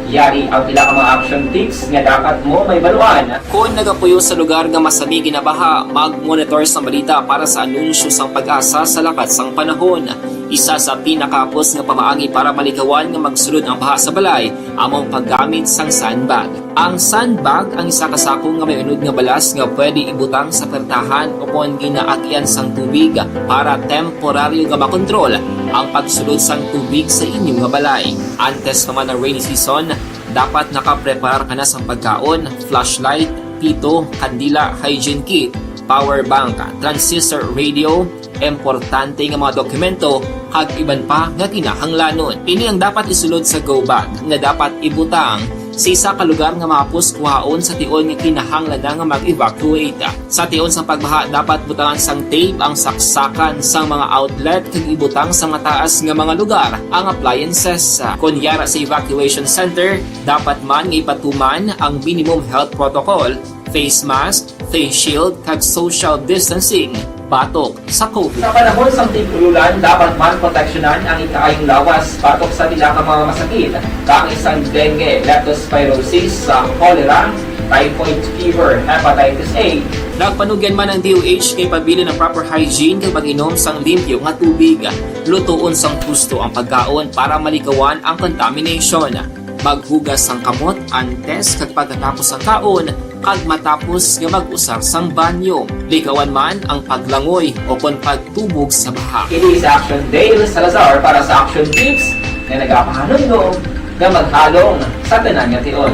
Yari ang pila ka mga action tips nga dapat mo may baluan. Kung nagapuyo sa lugar nga masabi ginabaha, mag-monitor sa balita para sa anunsyo sang pag-asa sa lakat sang panahon. Isa sa pinakapos nga pamaagi para malikawan nga magsulod ang baha sa balay, among paggamit sang sandbag. Ang sandbag ang isa kasakong nga may unod nga balas nga pwede ibutang sa pertahan o kung ginaagyan sang tubig para temporaryo nga makontrol ang pagsulod sang tubig sa inyong nga balay. Antes naman ng rainy season, dapat nakapreparar ka na sa pagkaon, flashlight, pito, kandila, hygiene kit, power bank, transistor radio, importante nga mga dokumento, kag iban pa nga kinahanglanon. Ini ang dapat isulod sa go bag nga dapat ibutang sa isa ka lugar nga mapus kuhaon sa tion nga kinahanglan nga mag-evacuate. Sa tion sa pagbaha dapat butangan sang tape ang saksakan sang mga outlet kag ibutang sa mga taas nga mga lugar ang appliances. Kunyara sa evacuation center, dapat man nga ipatuman ang minimum health protocol, face mask, face shield kag social distancing batok sa COVID. Sa panahon sa tigululan, dapat man proteksyonan ang ikaayong lawas batok sa nila ka mga masakit. Kang isang dengue, leptospirosis, cholera, typhoid fever, hepatitis A. Nagpanugyan man ang DOH kay pabili ng proper hygiene kay pag-inom sang limpyo nga tubig. Lutuon sang gusto ang pagkaon para malikawan ang contamination. Maghugas sang kamot antes kag pagkatapos ang kaon kag matapos nga mag-usar sang banyo. Likawan man ang paglangoy o kon pagtubog sa baha. It is Action Dale Salazar para sa Action Tips na nagapahanong nga maghalong sa tanan nga tion.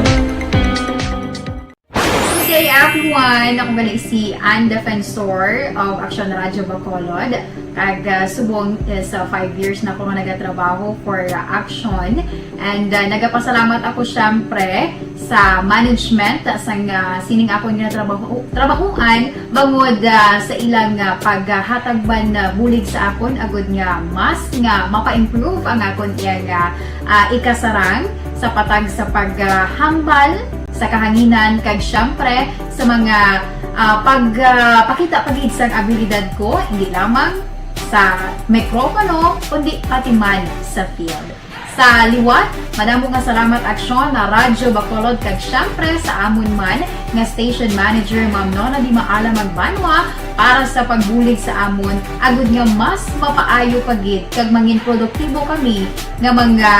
Good day everyone! Ako gali si Ann Defensor of Action Radio Bacolod. Kag subong sa 5 years na ako nga nagatrabaho for Action. And nagapasalamat ako syempre sa management sang sining ako nga trabahuan bangod sa ilang paghatagban na bulig sa akon agud nga mas nga mapa-improve ang akon nga ikasarang sa patag sa paghambal sa kahanginan kag syempre sa mga pakita pagid sang abilidad ko hindi lamang sa mikropono kundi pati man sa field. Sa liwat, madamo nga salamat Aksyon na Radyo Bacolod kag syempre sa amon man nga station manager Ma'am Nona Di Maala Magbanwa para sa pagbulig sa amon agud nga mas mapaayo pagid kag mangin produktibo kami nga mga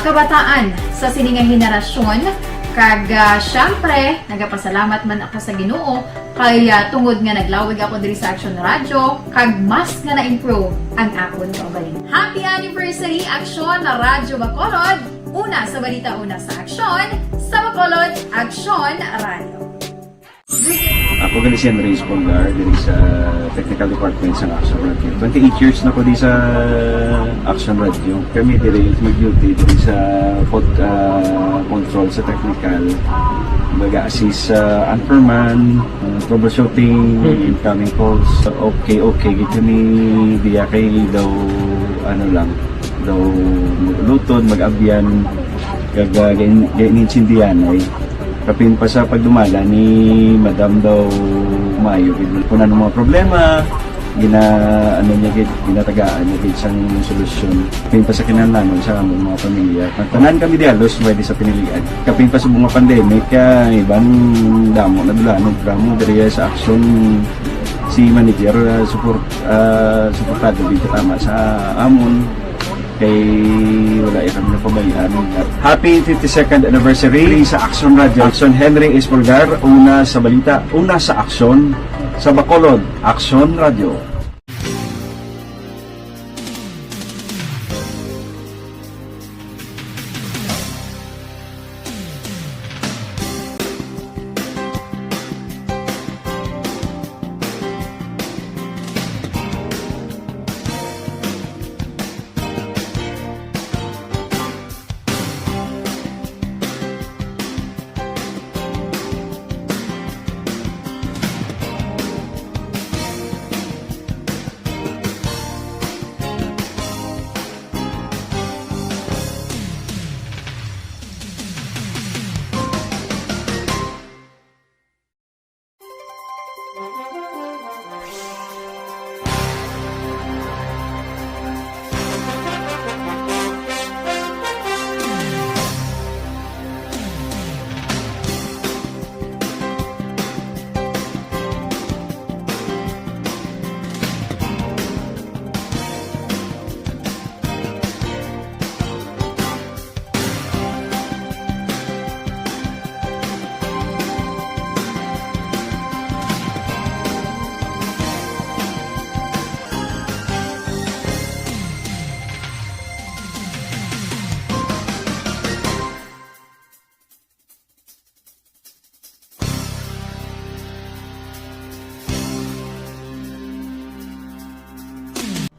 kabataan sa siningang henerasyon. Kag syempre, nagapasalamat man ako sa Ginoo kay tungod nga naglawig ako diri sa Action Radio kag mas nga na-improve ang akon kaugalingon. Happy anniversary Action na Radyo Bacolod! Una sa balita, una sa Action, sa Bacolod, Action Radio. Ako gali si Andres Polgar diri sa Technical Department sa Action Radio. 28 years na ko di sa Action Radio. Kami diri mag-duty diri sa control sa technical. Mag-assist sa anchorman, troubleshooting, incoming calls. Okay, gitu ni diya kay daw daw lutod, mag-abyan, ganinsindihan ay kapin pa sa pagdumala ni Madam daw Mayo. Kung ano mga problema, ginatagaan niya gid sang solusyon. Kapin pa sa kinahanglan sa among mga pamilya. Tanan kami dialos pwede sa pinilian. Kapin pa sa mga pandemic, ibang damo na dulanog dramo diri sa Action si manager suportado dito tama sa amon. Kay wala kami na pabayaan. Happy 52nd anniversary sa Action Radio. Action Henry Espolgar, una sa balita, una sa Action, sa Bacolod, Action Radio.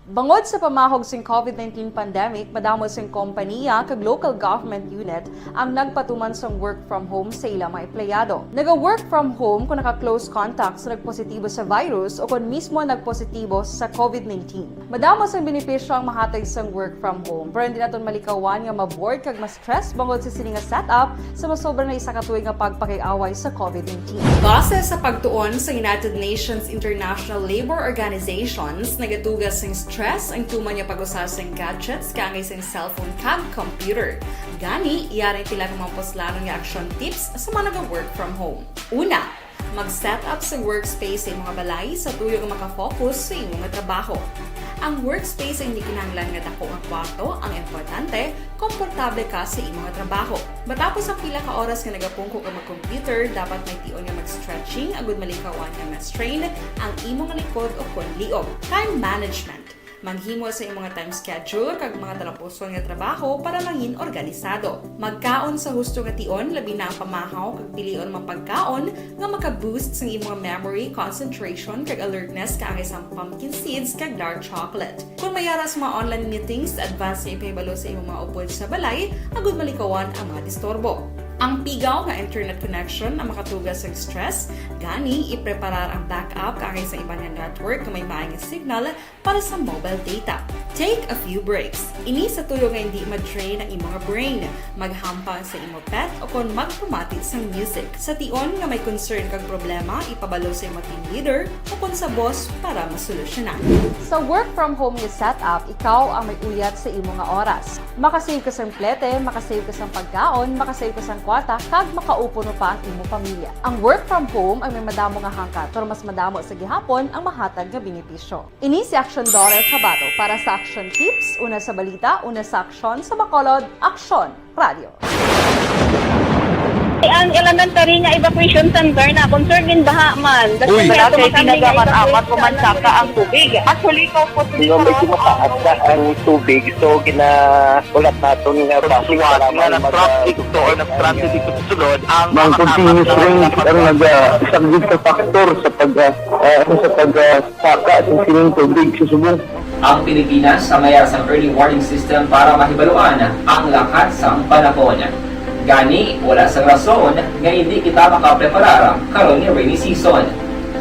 Bangod sa pamahog sing COVID-19 pandemic, madamo sing kompanya kag local government unit ang nagpatuman sang work from home sa ilang mga empleyado. Naga-work from home kung naka-close contacts sa nagpositibo sa virus o kung mismo nagpositibo sa COVID-19. Madamo sang benepisyo ang mahatag sang work from home, pero hindi naton malikawan nga ma-bored kag ma-stress bangod sa sini nga setup sa masobra na isa ka tuig nga pagpakiaway sa COVID-19. Base sa pagtuon sa United Nations International Labour Organizations, nagatugas sing stress ang tuman niya pag-usar sing gadgets kangay sing cellphone kag computer. Gani, iyaring tila ng mga poslano nga action tips sa mga nag-work from home. Una, mag-set up sa workspace sa mga balay sa tuyo nga makafocus sa imong nga trabaho. Ang workspace ay hindi kinahanglan nga dako nga kwarto, ang importante, komportable ka sa imong nga trabaho. Matapos ang pila ka oras nga nagapungko ka mag-computer, dapat may tion nga mag-stretching agud malikawan nga ma-strain ang imong likod o kon liog. Time management. Manghimo sa imong mga time schedule kag mga talapuson nga trabaho para mangin organisado. Magkaon sa husto nga tion, labi na ang pamahaw kag pilion mapagkaon nga maka-boost sa imong memory, concentration kag alertness kaangay sa pumpkin seeds kag dark chocolate. Kung mayara sa mga online meetings, advance sa ipahibalo sa imong mga upod sa balay, agud malikawan ang mga disturbo. Ang pigaw nga internet connection ang makatugas sa stress, gani ipreparar ang backup kaangay sa ibang nga network na may maayong signal para sa mobile data. Take a few breaks. Ini sa tuyo nga hindi ma-drain ang imong brain, maghampang sa imong pet o kon magpumati sa music. Sa tion nga may concern kag problema, ipabalo sa imong team leader o kon sa boss para masolusyonan. Sa work from home nga setup, ikaw ang may uyat sa imong nga oras. Makasave ka sa plete, makasave ka sa pagkaon, makasave ka sa kwarta, kag makaupo no pa ang imong pamilya. Ang work from home ay may madamo nga hangkat, pero mas madamo sa gihapon ang mahatag nga benepisyo. Ini si Action Dorel Cabato para sa Action Tips, una sa balita, una sa aksyon sa Bacolod, Aksyon Radio. Ang elementary nga evacuation center na concern din baha man. Uy! Kasi kinagamat-amat kumansaka ang tubig. Actually, ko po Di ba may kumataas na ang tubig, so ginaulat natin nga Siwat nga nag-traffic to or nag-transit dito sa sulod, ang mga continuous rain ang nag-subject sa factor sa pagsaka at sining tubig sa subong. Ang Pilipinas sa mayar sa early warning system para mahibaluan ang lakat sa panahon. Gani, wala sa rason nga hindi kita makapreparar karon ni rainy season.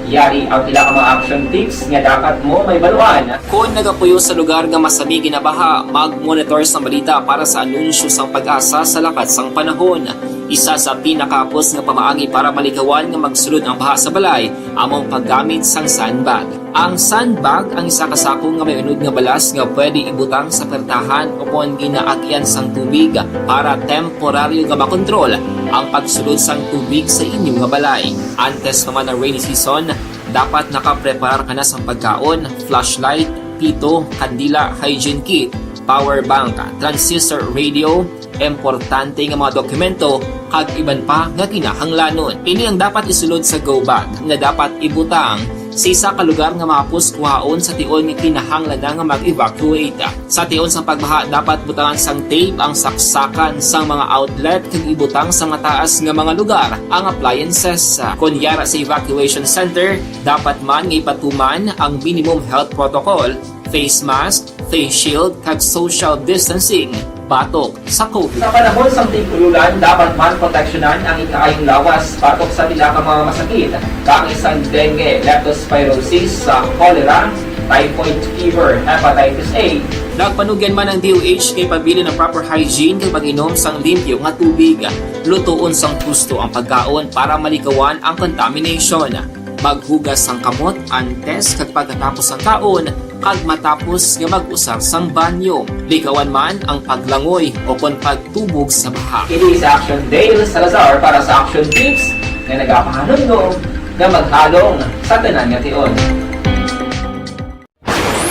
Yari ang pila ka mga action tips nga dapat mo may baluan. Kung nagapuyo sa lugar nga masabi ginabaha, mag-monitor sa balita para sa anunsyo sang pag-asa sa lakat sang panahon. Isa sa pinakapos nga pamaagi para malikawan nga magsulod ang baha sa balay, among paggamit sang sandbag. Ang sandbag ang isa kasakong nga may unod nga balas nga pwede ibutang sa pertahan upon ginaagyan sang tubig para temporaryo nga makontrol ang pagsulod sang tubig sa inyong nga balay. Antes naman ng rainy season, dapat nakapreparar ka na sa pagkaon, flashlight, pito, kandila, hygiene kit, power bank, transistor radio, importante nga mga dokumento, kag iban pa nga kinahanglanon. Ini ang dapat isulod sa go bag nga dapat ibutang sa isa ka lugar nga mapuskuhaon sa tion nga kinahanglan nga mag-evacuate. Sa tion sa pagbaha, dapat butangan sang tape ang saksakan sang mga outlet kag ibutang sa nga taas nga mga lugar ang appliances. Kunyara sa evacuation center, dapat man nga ipatuman ang minimum health protocol, face mask, face shield kag social distancing. Batok sa COVID. Sa panahon sa tigululan, dapat man proteksyonan ang ikaayong lawas batok sa pila ka mga masakit. Kang isang dengue, leptospirosis, cholera, typhoid fever, hepatitis A. Nagpanugyan man ang DOH kay pabili ng proper hygiene kay pag-inom sang limpyo nga tubig. Lutuon sang gusto ang pagkaon para malikawan ang contamination. Maghugas sang kamot antes kag pagkatapos ang kaon kag matapos nga mag-usar sang banyo. Likawan man ang paglangoy o kon pagtubog sa baha. Ini sa Action Dale Salazar para sa Action Tips nga nagapahanong nga maghalong sa tanan nga tion.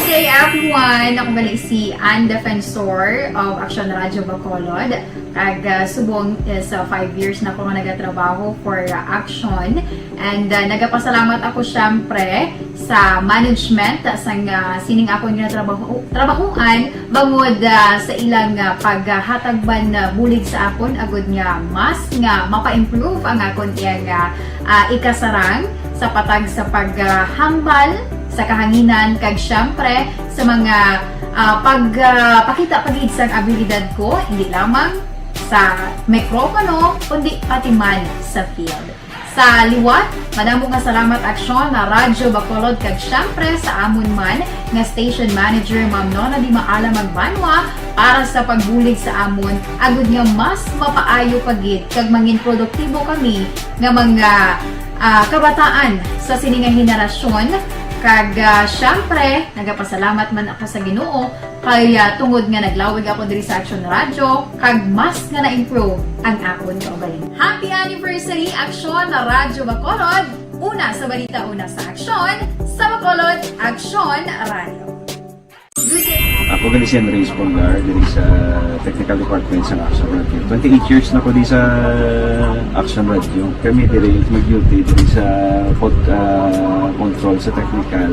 Good day everyone! Ako balik si Ann Defensor of Action Radio Bacolod. Kag subong sa 5 years na ako nga nagatrabaho for Action. And nagapasalamat ako syempre sa management sa sining ako nga trabahuan bangod sa ilang paghatagban bulig sa akon agud nga mas nga mapa-improve ang akon nga ikasarang sa patag sa paghambal sa kahanginan kag syempre sa mga pakita pagid sang abilidad ko hindi lamang sa mikropono kundi pati man sa field. Sa liwat, madamo nga salamat aksyon na Radyo Bacolod kag syempre sa amon man nga station manager Ma'am Nona Di Maala Magbanwa para sa pagbulig sa amon agud nga mas mapaayo pagid kag mangin produktibo kami nga mga kabataan sa sininga henerasyon kag syempre nagapasalamat man ako sa Ginoo kay tungod nga naglawig ako diri sa Action Radio kag mas nga na-improve ang akon kaugalingon. Happy anniversary Action na Radyo Bacolod! Una sa balita, una sa aksyon, sa Bacolod, Action Radio. Ako gali si Andres Polgar diri sa Technical Department sa Action Radio. 28 years na ko di sa Action Radio. Kami diri mag-duty diri sa control sa technical.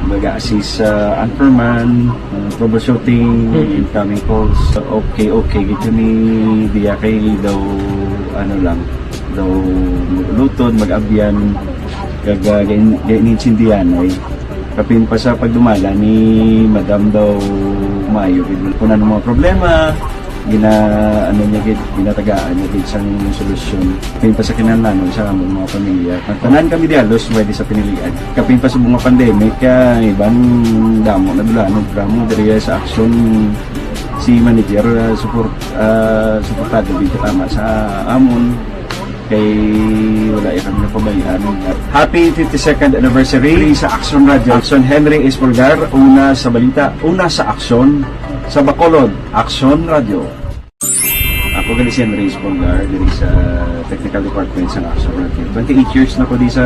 Mag-assist sa anchorman, troubleshooting, incoming calls. Okay, gito ni diya kay daw daw lutod, mag-abyan, kag ganinsindihan ay kapin pa sa pagdumala ni Madam daw maayo kung ano mga problema ginatagaan niya gid sang solusyon kapin pa sa kinahanglan sa among mga pamilya tanan kami dialos pwede sa pinilian kapin pa sa mga pandemic ibang damo na dulanog dramo diri sa action si manager suportado dito tama sa amon kay wala kami na pabayaan. Happy 52nd anniversary sa Action Radio. Action Henry Espolgar, una sa balita, una sa aksyon sa Bacolod, Action Radio. Ako gali si Henry Espolgar diri sa Technical Department sa Action Radio. 28 years na ko di sa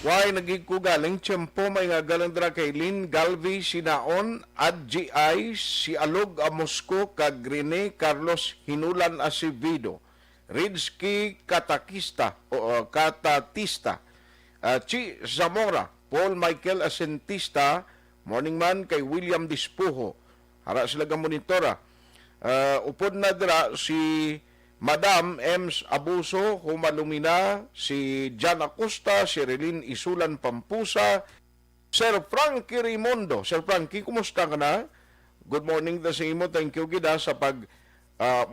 Why nagikugaling tiyempo may nga galandra kay Lynn Galvi Sinaon at GI si Alog Amosco kag Rene Carlos Hinulan Acevedo. Ridsky Katatista, Chi Zamora, Paul Michael Asentista, Morning Man kay William Dispujo. Hara sila nga monitora. Upod na dira si Madam Ems Abuso, Humalumina, si Jan Acosta, si Relin Isulan Pampusa, Sir Frankie Rimondo. Sir Frankie, kumusta ka na? Good morning da sa imo. Thank you gida sa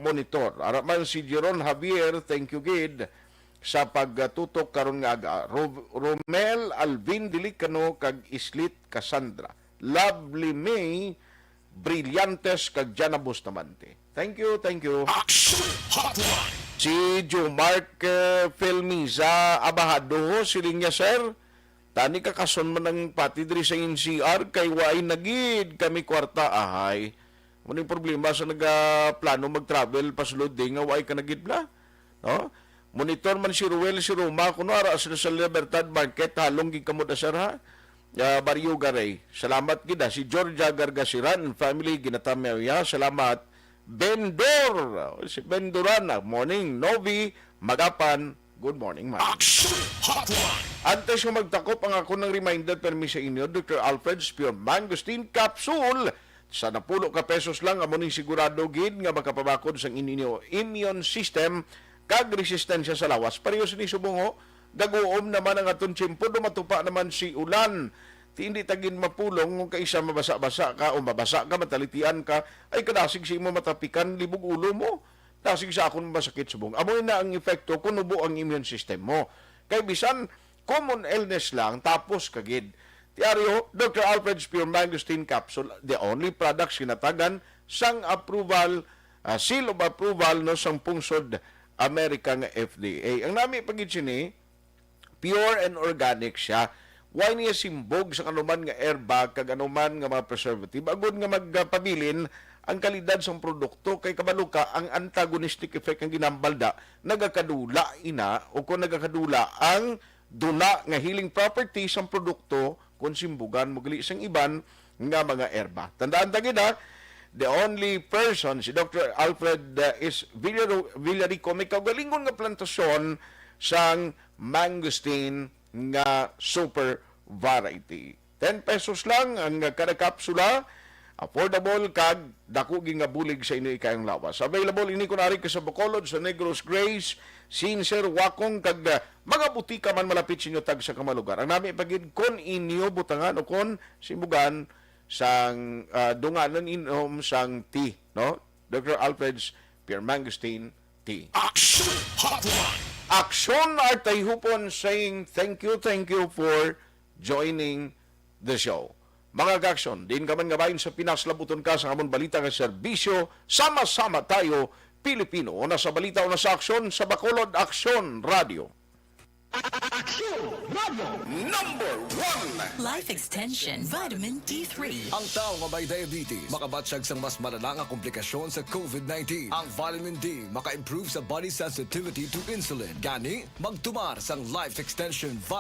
monitor. Araman si Jeron Javier, thank you gid sa pagtutok karon nga aga. Romel Alvin Dilicano kag Islit Cassandra. Lovely May Brillantes kag Jana Bustamante. Thank you. Si Joe Mark Felmiza Abahado, siling niya sir. Tani kakason man ng pati diri sa NCR kay waay nagid kami kwarta ahay. Muning problema sa nagaplano mag-travel pasulod nga way ka nagidla. No? Monitor man si Ruel si Roma kuno ara sa Libertad Market halong gikamod asar ha. Barrio Garay. Salamat gid si Georgia Gargasiran family ginatamya. Salamat Bendor. Si Bendorana. Morning Novi Magapan. Good morning, ma'am. Antes ko magtakop ang ako ng reminder permi sa inyo, Dr. Alfred Spear Mangosteen Capsule. Sa 10 ka pesos lang amo ning sigurado gid nga makapabakod sang inyo immune system kag resistensya sa lawas. Pareho ni subongo, gaguom naman ang aton tiyempo dumatupa naman si ulan. Ti hindi tagin mapulong kung kaisa mabasa-basa ka o mabasa ka, matalitian ka, ay kadasig si imo matapikan libog ulo mo. Dasig sa akon masakit subong. Amoy na ang epekto kung nubo ang immune system mo. Kay bisan common illness lang tapos kagid. Tiaryo, Dr. Alfred Spear Mangosteen Capsule, the only products kinatagan sang approval, seal of approval no sang pungsod America nga FDA. Ang nami pagid sini, pure and organic siya. Why niya simbog sa anuman nga airbag, kag anuman nga mga preservative, agud nga magpabilin ang kalidad sang produkto kay kabaluka ang antagonistic effect ang ginambalda nagakadula ina o kung nagakadula ang duna nga healing properties sang produkto kung simbugan mo gali sang iban nga mga erba. Tandaan tagid ha, the only person, si Dr. Alfred is Villarico, may kaugalingon nga plantasyon sang mangosteen nga super variety. 10 pesos lang ang kada kapsula. affordable kag dako nga bulig sa inyo ikayang lawas. Available ini kunari ka sa Bacolod, sa Negros Grace, Sincere, Wakong kag mga butika man malapit sa inyo tag sa kamalugar. Ang nami pagid kon inyo butangan o kon simugan sang dunganan inom sang tea, no? Dr. Alfred's Pierre Mangosteen Tea. Action Hotline. Aksyon Artay Hupon saying thank you for joining the show. Mga kaksyon, din ka man gabayin sa pinaslabuton ka sa amon balita nga serbisyo, sama-sama tayo, Pilipino. O nasa balita o nasa aksyon, sa Bacolod Aksyon Radio. Number 1. Life Extension Vitamin D3. Ang tao nga may diabetes, makabatsyag sang mas malala nga komplikasyon sa COVID-19. Ang vitamin D maka-improve sa body sensitivity to insulin. Gani, magtumar sang Life Extension Vitamin